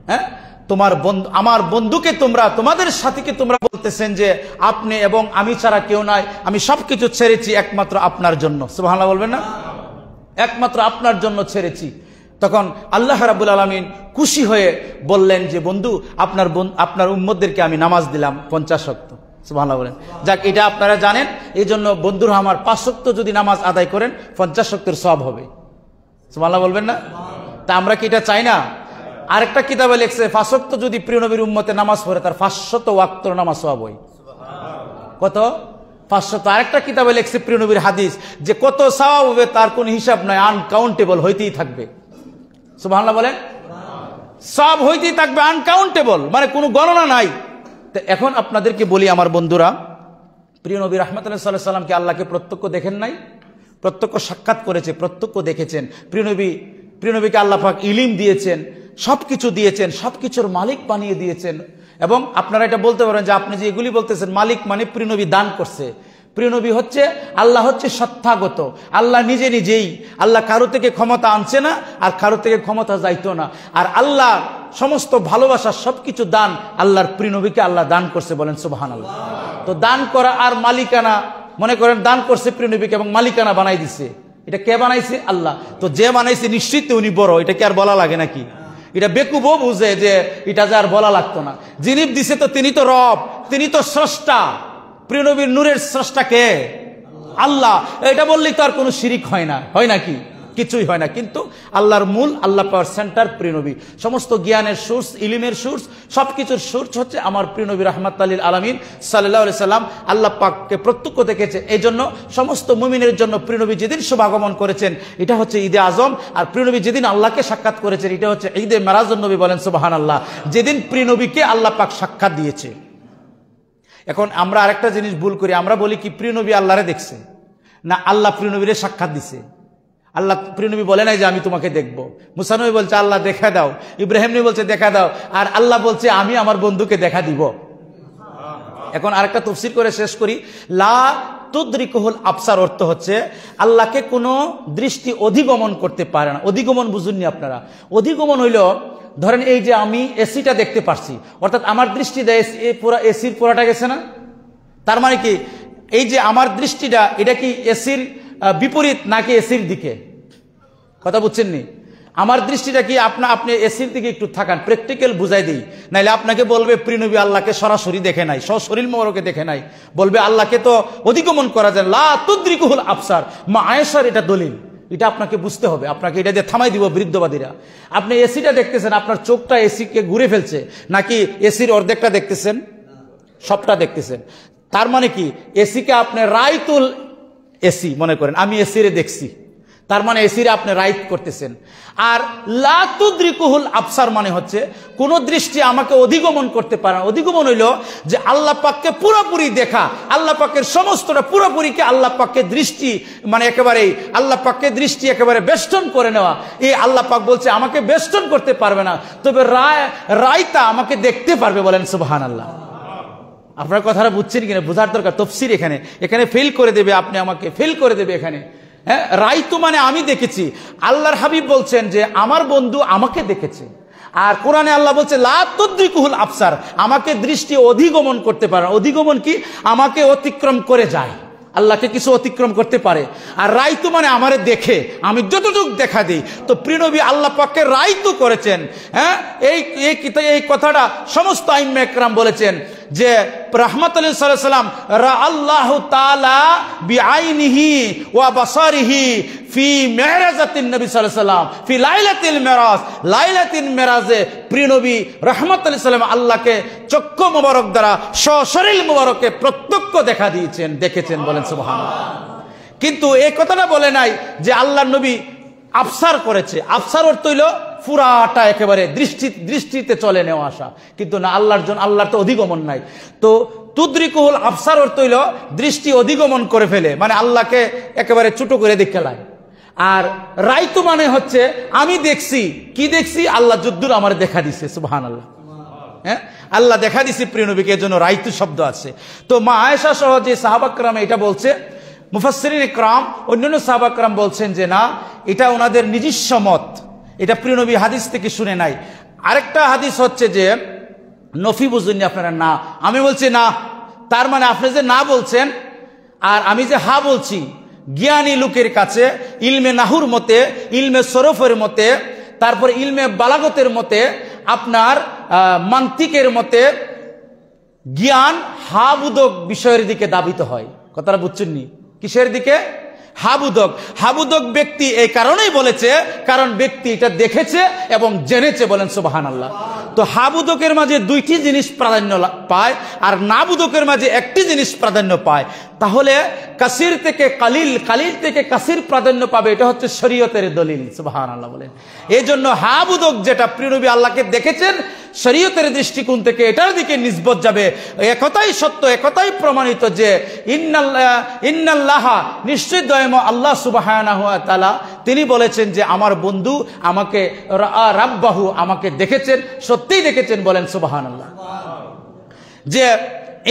হ্যাঁ, তোমার বন্ধু, আমার বন্ধুকে তোমরা, তোমাদের সাথীকে তোমরা বলতেছেন যে আপনি এবং আমি ছাড়া কেউ নাই, আমি সবকিছু ছেড়েছি একমাত্র আপনার জন্য। সুবহানাল্লাহ বলবেন না? একমাত্র আপনার জন্য ছেড়েছি। তখন আল্লাহ রাব্বুল আলামিন খুশি হয়ে বললেন যে বন্ধু, আপনার উম্মতদেরকে আমি নামাজ দিলাম 50 ওয়াক্ত। সুবহানাল্লাহ বলেন। যাক, এটা আপনারা জানেন, এই জন্য বন্ধুরা আমার 5 ওয়াক্ত যদি নামাজ আদায় করেন 50 ওয়াক্তের সওয়াব হবে। সুবহানাল্লাহ বলবেন না? তা আমরা কি এটা চাই না? আরেকটা কিতাবে লেখছে 5 ওয়াক্ত যদি প্রিয় নবীর উম্মতে নামাজ পড়ে তার 500 ওয়াক্ত নামাজ সওয়াব হয়। কত? 500। আরেকটা কিতাবে লেখছে প্রিয় নবীর হাদিস যে কত সওয়াব হবে তার কোনো হিসাব নাই, আনকাউন্টেবল হইতেই থাকবে। সুবহানাল্লাহ বলেন। সওয়াব হইতেই থাকবে, আনকাউন্টেবল, মানে কোনো গণনা নাই। তো এখন আপনাদেরকে বলি আমার বন্ধুরা, প্রিয় নবী রাহমাতুল্লাহ সাল্লাল্লাহু আলাইহি সাল্লামকে আল্লাহকে প্রত্যক্ষ দেখেন নাই? প্রত্যক্ষ সাক্ষাৎ করেছে, প্রত্যক্ষ দেখেছেন। প্রিয় নবীকে আল্লাহ পাক ইলম দিয়েছেন, সবকিছু দিয়েছেন, সবকিছুর মালিক বানিয়ে দিয়েছেন। এবং আপনারা এটা বলতে পারেন যে আপনি যে এগুলি বলতেছেন মালিক মানে প্রিয় নবী দান করছে। প্রিয় নবী হচ্ছে, আল্লাহ হচ্ছে সত্তাগত, আল্লাহ নিজেই। আল্লাহ কারো থেকে ক্ষমতা আনছে না আর কারো থেকে ক্ষমতা যাইতো না। আর আল্লাহ সমস্ত ভালোবাসা সবকিছু দান আল্লাহর প্রিয় নবীকে আল্লাহ দান করছে, বলেন সুবহানাল্লাহ। তো দান করা আর মালিকানা, মনে করেন দান করছে প্রিয় নবীকে এবং মালিকানা বানাই দিছে, এটা কে বানাইছে? আল্লাহ। তো যে বানাইছে নিশ্চিত উনি বড়, এটা কি আর বলা লাগে নাকি? এটা বেকুবও বুঝে যে এটা যে আর বলা লাগতো না। যিনি দিছে তো তিনি তো রব, তিনি তো স্রষ্টা। প্রিয় নবীর নূরের স্রষ্টা কে? আল্লাহ। এটা বললেই তো আর কোনো শিরিক হয় না, হয় নাকি? কিছুই হয় না। কিন্তু আল্লাহর মূল, আল্লাহ পাওয়ার সেন্টার প্রিয় নবী। সমস্ত জ্ঞানের সোর্স, ইলমের সোর্স, সবকিছুর সোর্স হচ্ছে আমার প্রিয় নবী রাহমাতুল লিল আলামিন সাল্লাল্লাহু আলাইহি সাল্লাম। আল্লাহ পাককে প্রত্যক্ষ দেখেছে। এই জন্য সমস্ত মুমিনের জন্য প্রিয় নবী যেদিন শুভাগমন করেছেন এটা হচ্ছে ঈদে আজম, আর প্রিয় নবী যেদিন আল্লাহকে সাক্ষাৎ করেছেন এটা হচ্ছে ঈদে মেরাজুন নবী, বলেন সুবহানাল্লাহ। যেদিন প্রিয় নবীকে আল্লাহ পাক সাক্ষাৎ দিয়েছে। এখন আমরা আরেকটা জিনিস ভুল করি, আমরা বলি কি প্রিয় নবী আল্লাহরে দেখছে না, আল্লাহ প্রিয় নবীরে সাক্ষাৎ দিছে। আল্লাহ প্রিয় নবী বলে নাই যে আমি তোমাকে দেখবো। মুসা নবী বলছে আল্লাহ দেখা দাও, ইব্রাহিম নবী বলছে দেখা দাও, আর আল্লাহ বলছে আমি আমার বন্ধুকে দেখা দিব। এখন আরেকটা তাফসীর করে শেষ করি। লা তুদরিকুহুল আবসার অর্থ হচ্ছে আল্লাহকে কোনো দৃষ্টি অধিগমন করতে পারে না। অধিগমন বুঝুননি আপনারা? অধিগমন হইল, ধরেন এই যে আমি এসিটা দেখতে পারছি, অর্থাৎ আমার দৃষ্টি দেয় পুরো এসির পুরাটা গেছে না? তার মানে কি এই যে আমার দৃষ্টিটা এটা কি এসির বিপরীত নাকি এসির দিকে? কথা বুঝছেন নি? আমার দৃষ্টিটা কি আপনি এসির দিকে একটু থাকান, প্র্যাকটিক্যাল বুঝাই দিই, নাইলে আপনাকে বলবে প্রিয় নবী আল্লাহকে সরাসরি দেখে নাই, সশরীর মোবারকে দেখে নাই, বলবে আল্লাহকে তো অধিগমন করা যায়। লা তুদরিকুহুল আবসার, মা আয়েশার এটা দলিল, এটা আপনাকে বুঝতে হবে। আপনাকে এটা দিয়ে থামাই দিব বৃদ্ধবাদীরা। আপনি এসিটা দেখতেছেন, আপনার চোখটা এসিকে ঘুরে ফেলছে, নাকি এসির অর্ধেকটা দেখতেছেন, সবটা দেখতেছেন? তার মানে কি এসিকে আপনি রাইতুল এসি মনে করেন, আমি এসিরে দেখছি, তার মানে এসিরে আপনি রাইট করতেছেন। আর লা তুদরিকুহুল আবসার মানে হচ্ছে কোন দৃষ্টি আমাকে অধিগমন করতে পারে না। অধিগমন হইল যে আল্লাহ পাককে পুরোপুরি দেখা, আল্লাহ পাকের সমস্তটা পুরোপুরিকে আল্লাহ পাককে দৃষ্টি, মানে একেবারে আল্লাহ পাককে দৃষ্টি একেবারে বেষ্টন করে নেওয়া। এই আল্লাহ পাক বলছে আমাকে বেষ্টন করতে পারবে না, তবে রায়তা আমাকে দেখতে পারবে, বলেন সুবহানাল্লাহ। আপনার কথাটা বুঝছেন কিনা? বোঝার দরকার। তাফসীর এখানে ফেল করে দেবে, আপনি আমাকে ফেল করে দেবে এখানে। হ্যাঁ, রাইতু মানে আমি দেখেছি। আল্লাহর হাবিব বলছেন যে আমার বন্ধু আমাকে দেখেছে। আর কোরআনে আল্লাহ বলছে লা তুদরিকুহুল আবসার, আমাকে দৃষ্টি অধিগমন করতে পারে। অধিগমন কি? আমাকে অতিক্রম করে যায়। আল্লাহকে কিছু অতিক্রম করতে পারে। আর রাইতু মানে আমারে দেখে, আমি যতটুকু দেখা দিই। তো প্রিয়নবী আল্লাহ পাককে রাইতু করেছেন। হ্যাঁ, এই কথাটা সমস্ত আইম্মা ইকরাম বলেছেন যে রাহমাতুল লিল সাল্লাম রা আল্লাহু তাআলা বিআইনিহি ওয়া বাসারিহি ফি মিরাজাতিন নবী সাল্লাল্লাহু আলাইহি ওয়াসাল্লাম ফি লাইলাতিল মিরাজ। লাইলাতিল মিরাজে প্রিয়নবী রাহমাতুল লিল সাল্লাম আল্লাহকে চক্ষু মোবারক দ্বারা সশরীর মোবারকে প্রত্যক্ষ দেখা দিয়েছেন, দেখেছেন। বলেন সুবহানাল্লাহ। কিন্তু এই কথাটা বলে নাই যে আল্লাহর নবী আফসার করেছে। আফসার অর্থ হইল পুরাটা একেবারে দৃষ্টিতে চলে নেওয়া আসা, কিন্তু না, আল্লাহর তো অধিগমন নাই। তো তুদরিকুহুল আফসার অর্থ হইল দৃষ্টি অধিগমন করে ফেলে, মানে আল্লাহকে একেবারে ছোট করে দেখে লাই। আর রাইতু মানে হচ্ছে আমি দেখছি। কি দেখছি? আল্লাহ যদ্দুর আমার দেখা দিছে। সুবহানাল্লাহ। হ্যাঁ, আল্লাহ দেখা দিছে প্রিয়নবীকে, এর জন্য রাইতু শব্দ আছে। তো মা আয়েশা সহ যে সাহাবা کرام এটা বলছে, মুফাসসিরিন ইকরাম অন্যান্য সাহাবা کرام বলছেন যে না, এটা ওনাদের নিজস্ব মত, এটা প্রিয়নবী হাদিস থেকে শুনে নাই। আরেকটা হাদিস হচ্ছে যে নফি বুঝুননি আপনারা, না আমি বলছি না, তার মানে আপনি যে না বলছেন আর আমি যে হা বলছি, জ্ঞানী লোকের কাছে ইলমে নাহুর মতে, ইলমে সরফের মতে, তারপর ইলমে বালাগতের মতে, আপনার মান্তিকের মতে জ্ঞান হাবুদক বিষয়ের দিকে দাবিত হয়। কথাটা বুঝছেননি? কিসের দিকে? হাবুদক। হাবুদক ব্যক্তি এই কারণেই বলেছে কারণ ব্যক্তি এটা দেখেছে এবং জেনেছে। বলেন সুবহানাল্লাহ। তো হাবুদকের মাঝে দুইটি জিনিস প্রাধান্য পায় আর নাবুদকের মাঝে একটি জিনিস প্রাধান্য পায়। তাহলে কাসির থেকে কালিল, কালিল থেকে কাসির প্রাধান্য পাবে, এটা হচ্ছে শরীয়তের দলিল। সুবহানাল্লাহ বলেন। এই জন্য হাবুদক যেটা প্রিয়নবী আল্লাহকে দেখেছেন, শরীয়তের দৃষ্টিকোণ থেকে এটার দিকে নিসবত যাবে। একথাই সত্য, একথাই প্রমাণিত যে ইন্নাল্লাহ, নিশ্চয় দয়াময় আল্লাহ সুবহানাহু ওয়া তাআলা, তিনি বলেছেন যে আমার বন্ধু আমাকে রাব্বাহু, আমাকে দেখেছেন, সত্যিই দেখেছেন। বলেন সুবহানাল্লাহ। যে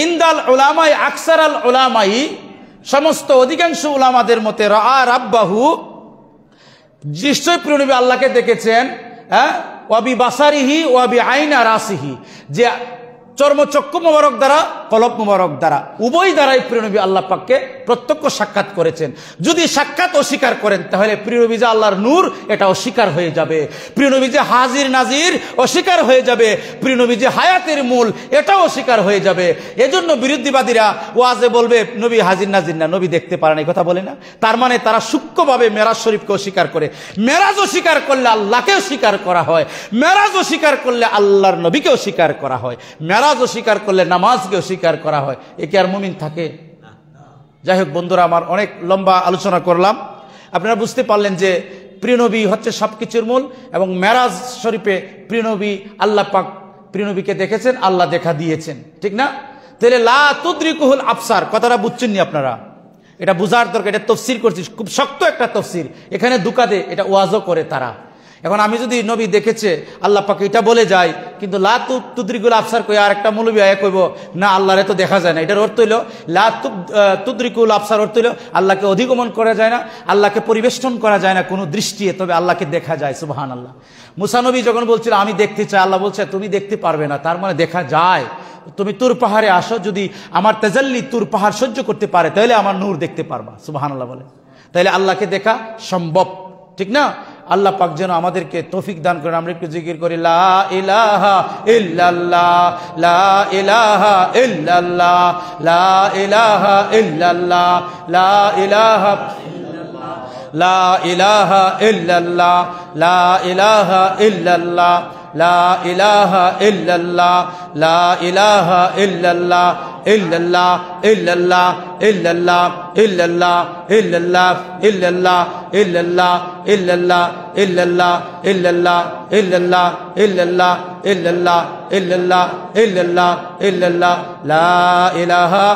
ইনদাল উলামায়ে আকসারাল উলামাই, সমস্ত অধিকাংশ উলামাদের মতে রাব্বাহু, নিশ্চয় প্রিয়নবী আল্লাহকে দেখেছেন। হ্যাঁ, ওয়াবি বাসারিহি ওয়াবি আইনা রাসিহি, যে চর্মচক্ষু মোবারক দ্বারা, কলব মোবারক দ্বারা, উভয় দ্বারাই প্রিয়নবী আল্লাহ পাককে প্রত্যক্ষ সাক্ষাৎ করেছেন। যদি সাক্ষাৎ অস্বীকার করেন তাহলে প্রিয়নবী যে আল্লাহর নূর, এটা অস্বীকার হয়ে যাবে। প্রিয়নবী যে হাজির নাজির, অস্বীকার হয়ে যাবে। প্রিয়নবী যে হায়াতের মূল, এটাও অস্বীকার হয়ে যাবে। এজন্য বিরোধীবাদীরা ওয়াজে বলবে নবী হাজির নাজির না, নবী দেখতে পারে না, এই কথা বলে না। তার মানে তারা সূক্ষ্মভাবে মেরাজ শরীফকে অস্বীকার করে। মেরাজ অস্বীকার করলে আল্লাহকে অস্বীকার করা হয়, মেরাজ অস্বীকার করলে আল্লাহর নবীকে অস্বীকার করা হয়, মেরাজ অস্বীকার করলে নামাজকে অস্বীকার করা হয়। এ কি আর মুমিন থাকে? যাই হোক বন্ধুরা, আমার অনেক লম্বা আলোচনা করলাম। আপনারা বুঝতে পারলেন যে প্রিয়নবী হচ্ছে সবকিছুর মূল, এবং মেরাজ শরীফে প্রিয়নবী আল্লাহ পাক প্রিয়নবীকে দেখেছেন, আল্লাহ দেখা দিয়েছেন। ঠিক না? তাহলে লা তুদরিকুহুল আবসার কথাটা বুঝছেননি আপনারা? এটা বুঝার দরকার। এটা তাফসীর করছি, খুব শক্ত একটা তাফসীর। এখানে দুকা দে, এটা ওয়াজও করে তারা। এখন আমি যদি নবী দেখেছে আল্লাহ পাক এটা বলে যায়, কিন্তু লা তুদরিকুল আবসার কই আর একটা মৌলবী আয়া কইব না আল্লাহরে তো দেখা যায় না, এটার অর্থ হইল লা তুদরিকুল আবসার অর্থ হইল আল্লাহকে অধিগমন করা যায় না, আল্লাহকে পরিবেষ্টন করা যায় না কোনো দৃষ্টিতে, তবে আল্লাহকে দেখা যায়। সুবহানাল্লাহ। মুসা নবী যখন বলছিল আমি দেখতে চাই, আল্লাহ বলছে তুমি দেখতে পারবে না, তার মানে দেখা যায়। তুমি তুর পাহাড়ে আসো, যদি আমার তাজাল্লি তুর পাহাড় সহ্য করতে পারে তাহলে আমার নূর দেখতে পারবা। সুবহানাল্লাহ বলে। তাহলে আল্লাহকে দেখা সম্ভব। ঠিক না? আল্লাহ পাক যেন আমাদেরকে তৌফিক দান করেন। আমরা একটু জিকির করি, লা ইলাহা ইল্লাল্লাহ, লা ইলাহা ইল্লাল্লাহ, লা ইলাহা ইল্লাল্লাহ, লা ইলাহা লা ইলাহা ইল্লাল্লাহ, লা ইলাহা ইল্লাল্লাহ, লা ইলাহা ইল্লাল্লাহ, লা ইলাহা ইল্লাল্লাহ, ইল্লাল্লাহ ইল্লাল্লাহ ইল্লাল্লাহ ইল্লাল্লাহ ইল্লাল্লাহ ইল্লাল্লাহ ইল্লাল্লাহ ইল্লাল্লাহ ইল্লাল্লাহ ইল্লাল্লাহ ইল্লাল্লাহ ইল্লাল্লাহ ইল্লাল্লাহ ইল্লাল্লাহ ইল্লাল্লাহ ইল্লাল্লাহ লা ইলাহা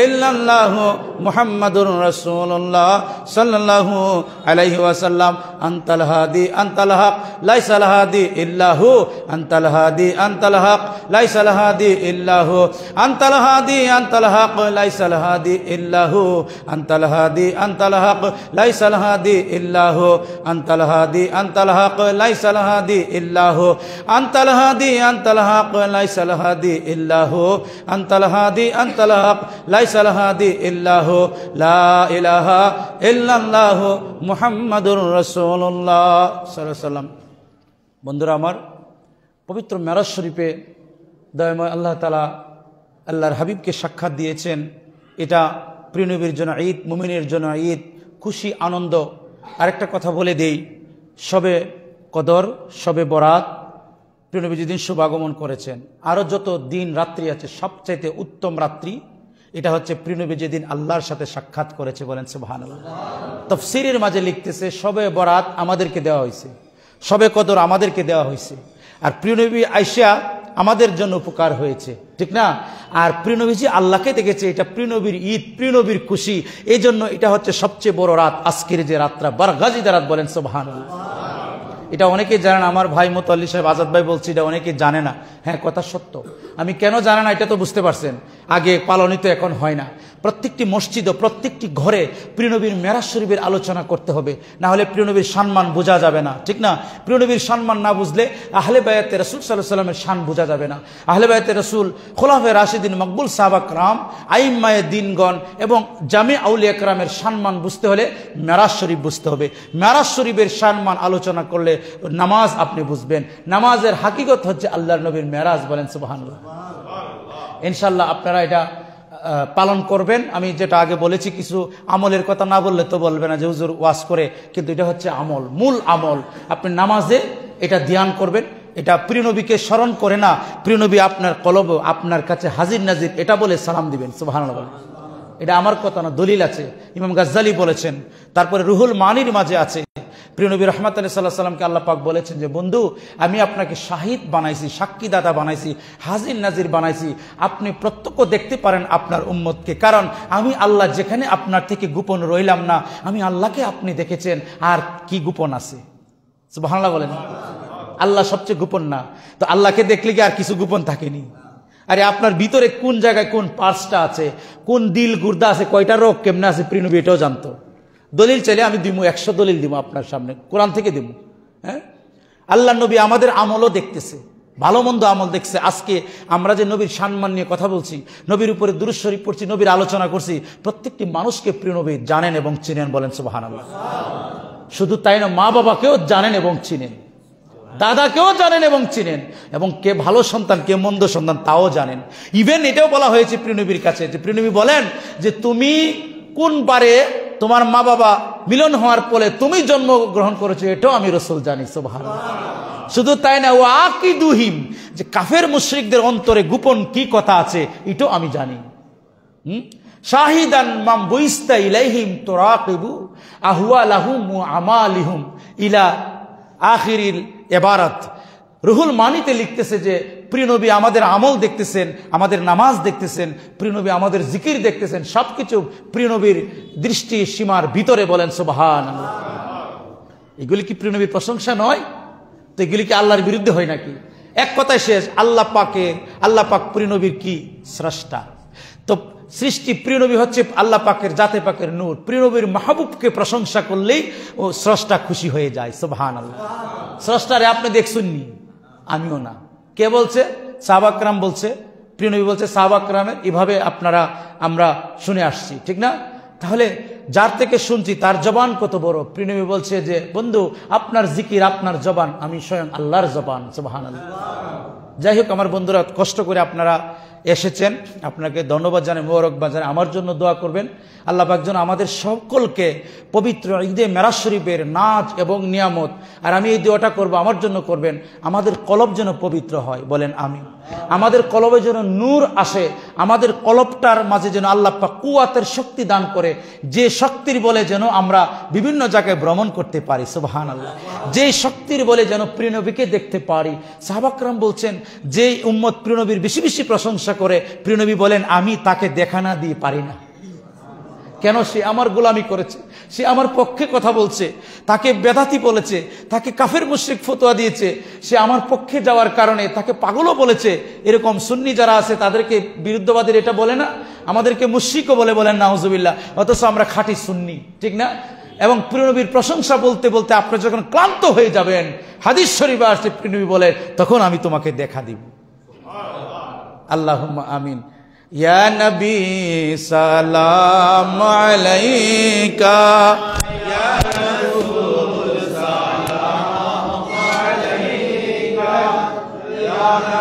ইল্লাল্লাহু মুহাম্মাদুর রাসূলুল্লাহ সাল্লাল্লাহু আলাইহি ওয়াসাল্লাম আনতাল হাদি আনতাল হক লাইসাল হাদি ইল্লাহু আনতাল হাদি আনতাল হক লাইসাল হাদি ইল্লাহু আনতাল হাদি আনতাল হক লাইসাল হাদি ইল্লাহু আনতাল হাদি আনতাল হক লাইসাল হাদি ইল্লাহু আনতাল হাদি আনতাল হক লাইসাল হাদি ইল্লাহু আনতাল হাদি আনতাল হক লাইসাল হাদি ইল্লাহু আনতাল হাদি আনতাল হক লাইসাল হাদি ইল্লাহু লা ইলাহা ইল্লাল্লাহু মুহাম্মাদুর রাসূলুল্লাহ সাল্লাল্লাহু আলাইহি ওয়াসাল্লাম। বন্ধুরা আমার, পবিত্র মেরাজ শরীফে দয়াময় আল্লাহ তাআলা আল্লাহর হাবিবকে সাক্ষাৎ দিয়েছেন। এটা প্রিয় নবীর জন্য ঈদ, মুমিনের জন্য ঈদ, খুশি আনন্দ। আরেকটা কথা বলে দেই, শবে কদর, শবে বরাত প্রিয় নবী যেদিন শুভাগমন করেছেন, আরও যত দিন রাত্রি আছে সবচাইতে উত্তম রাত্রি এটা হচ্ছে প্রিয় নবী যেদিন আল্লাহর সাথে সাক্ষাৎ করেছে। বলেন সুবহানাল্লাহ। তাফসীরের মাঝে লিখতেছে শবে বরাত আমাদেরকে দেওয়া হয়েছে, শবে কদর আমাদেরকে দেওয়া হয়েছে, আর প্রিয় নবী আইসা আমাদের জন্য উপকার হয়েছে, ঠিক না? আর প্রিয় নবীজি আল্লাহকে দেখেছে, এটা প্রিয় নবীর ঈদ, প্রিয় নবীর খুশি, এই জন্য এটা হচ্ছে সবচেয়ে বড় রাত। আজকের যে রাতটা বারগাজিদা রাত, বলেন সুবহানাল্লাহ। এটা অনেকেই জানেন, আমার ভাই মোতাল্লি সাহেব আজাদ ভাই বলছি, এটা অনেকেই জানে না। হ্যাঁ, কথা সত্য। আমি কেন জানে না এটা তো বুঝতে পারছেন, আগে পালনিত এখন হয় না। প্রত্যেকটি মসজিদ ও প্রত্যেকটি ঘরে প্রিয় নবীর মেরাজ শরীফের আলোচনা করতে হবে, না হলে প্রিয় নবীর সম্মান বোঝা যাবে না, ঠিক না? প্রিয় নবীর সম্মান না বুঝলে আহলে বায়াতে রাসূল সাল্লাল্লাহু আলাইহি ওয়াসাল্লামের শান বোঝা যাবে না। আহলে বায়াতে রাসূল, খোলাফায়ে রাশিদিন, মকবুল সাহাবা کرام, আইম্মায়ে দ্বীনগণ এবং জামি আউলিয়া کرامের সম্মান বুঝতে হলে মেরাজ শরীফ বুঝতে হবে। মেরাজ শরীফের সম্মান আলোচনা করলে নামাজ আপনি বুঝবেন। নামাজের হাকিকত হচ্ছে আল্লাহর নবীর মেরাজ। বলেন সুবহানাল্লাহ। ইনশাআল্লাহ আপনারা এটা পালন করবেন। আমি যেটা আগে বলেছি, কিছু আমলের কথা না বললে তো বলবে না যে হুজুর ওয়াজ করে, কিন্তু এটা হচ্ছে আমল, মূল আমল। আপনি নামাজে এটা ধ্যান করবেন, এটা প্রিয় নবীকে স্মরণ করে না, প্রিয় নবী আপনার কলব, আপনার কাছে হাজির নাজির, এটা বলে সালাম দিবেন। সুবহানাল্লাহ। এটা আমার কথা না, দলিল আছে, ইমাম গাজ্জালি বলেছেন। তারপরে রুহুল মানির মাঝে আছে, প্রিয় নবী রাহমাতুল্লাহ সাল্লাল্লাহু আলাইহি ওয়াসাল্লামকে আল্লাহ পাক বলেছেন যে বন্ধু, আমি আপনাকে শাহিদ বানাইছি, সাক্ষীদাতা বানাইছি, হাজির নাজির বানাইছি, আপনি প্রত্যক্ষ দেখতে পারেন আপনার উম্মতকে, কারণ আমি আল্লাহ যেখানে আপনার থেকে গোপন রইলাম না, আমি আল্লাহকে আপনি দেখেছেন, আর কি গোপন আছে? সুবহানাল্লাহ বলেন। আল্লাহ সবচেয়ে গোপন না, তো আল্লাহকে দেখলে কি আর কিছু গোপন থাকেনি? আরে আপনার ভিতরে কোন জায়গায় কোন পার্সটা আছে, কোন দিল গুর্দা আছে, কয়টা রোগ কেমনে আছে, প্রিয় নবী এটাও জানতো। দলিল চাইলে আমি দিব, 100 দলিল দিব আপনার সামনে, কোরআন থেকে দিব। হ্যাঁ, আল্লাহ নবী আমাদের আমলও দেখতেছে, ভালো মন্দ আমল দেখছে। আজকে আমরা যে নবীর সম্মান নিয়ে কথা বলছি, নবীর উপরে দুরূদ শরীফ পড়ছি, নবীর আলোচনা করছি, প্রত্যেকটি মানুষকে প্রিয় নবী জানেন এবং চিনেন। বলেন সুবহানাল্লাহ। শুধু তাই না, মা বাবাকেও জানেন এবং চিনেন, দাদাকেও জানেন এবং চিনেন, এবং কে ভালো সন্তান কে মন্দ সন্তান তাও জানেন। ইভেন এটাও বলা হয়েছে প্রিয় নবীর কাছে, যে প্রিয় নবী বলেন যে তুমি কোন বারে তোমার মা বাবা মিলন হওয়ার পরে তুমি জন্মগ্রহণ করেছো, এটাও আমি রাসূল জানি। সুবহানাল্লাহ। শুধু তাই না, ও আকিদুহিম, যে কাফের মুশরিকদের অন্তরে গোপন কি কথা আছে, এটাও আমি জানি। শাহিদান মাম বুইস্তা ইলাইহিম তুরাকিবু আহওয়ালাহুম ওয়া আমালিহুম ইলা আখিরিল ইবারাত। রুহুল মানিতে লিখতেছে যে প্রিয় নবী আমাদের আমল দেখতেছেন, আমাদের নামাজ দেখতেছেন, প্রিয় নবী আমাদের জিকির দেখতেছেন, সবকিছু প্রিয় নবীর দৃষ্টি সীমার ভিতরে। বলেন সুবহানাল্লাহ। এগুলি কি প্রিয় নবীর প্রশংসা নয়? তো এগুলি কি আল্লাহর বিরুদ্ধে হয় নাকি? এক কথায় শেষ, আল্লাহ পাক প্রিয় নবীর কি স্রষ্টা। তো সৃষ্টি প্রিয় নবী হচ্ছে আল্লাহ পাকের জাতে পাকের নূর। প্রিয় নবীর মাহবুবকে প্রশংসা করলেই ও স্রষ্টা খুশি হয়ে যায়। সুবহানাল্লাহ। স্রষ্টারে আপনি দেখছুননি, আমিও না। কে বলছে? সাহাবা کرام বলছে, প্রিয় নবী বলছে সাহাবা کرامের, এভাবে আমরা শুনে আসছি, ঠিক না? তাহলে যার থেকে শুনছি তার জবান কত বড়। প্রিয় নবী বলছে যে বন্ধু, আপনার জিকির, আপনার জবান, আমি স্বয়ং আল্লাহর জবান। সুবহানাল্লাহ। যাই হোক আমার বন্ধুরা, কষ্ট করে আপনারা এসেছেন, আপনাকে ধন্যবাদ জানাই, মোবারকবাদ জানাই। আমার জন্য দোয়া করবেন, আল্লাহ পাক যেন আমাদের সকলকে পবিত্র ঈদে মেরাজ শরীফের নাজ এবং নিয়ামত, আর আমি এই দোয়াটা করব, আমার জন্য করবেন, আমাদের কলব যেন পবিত্র হয়। বলেন আমিন। আমাদের কলবে যেন নূর আসে, আমাদের কলবটার মাঝে যেন আল্লাহ পাক কুওয়াতের শক্তি দান করে, যে শক্তির বলে যেন আমরা বিভিন্ন জায়গায় ভ্রমণ করতে পারি। সুবহানাল্লাহ। যে শক্তির বলে যেন প্রিয় নবীকে দেখতে পারি। সাহাবা کرام বলছেন, যে উম্মত প্রিয় নবীর বেশি বেশি প্রশংসা করে, প্রিয় নবী বলেন আমি তাকে দেখা না দিয়ে পারি না। কেন? সে আমার গোলামি করেছে, সে আমার পক্ষে কথা বলছে, তাকে বেদাতি বলেছে, তাকে কাফের মুশরিক ফতোয়া দিয়েছে, সে আমার পক্ষে যাওয়ার কারণে তাকে পাগলও বলেছে। এরকম সুন্নি যারা আছে তাদেরকে বিরুদ্ধবাদীর এটা বলে না, আমাদেরকে মুশরিকও বলেন নাউজুবিল্লাহ, অথচ আমরা খাঁটি সুন্নি, ঠিক না? এবং প্রিয় নবীর প্রশংসা বলতে বলতে আপনি যখন ক্লান্ত হয়ে যাবেন, হাদিস শরীফে আসছে প্রিয় নবী বলেন, তখন আমি তোমাকে দেখা দিব। আল্লাহুম্মা আমিন। ইয়া নবী সালাম আলাইকা, ইয়া রাসূল সালাম আলাইকা, ইয়া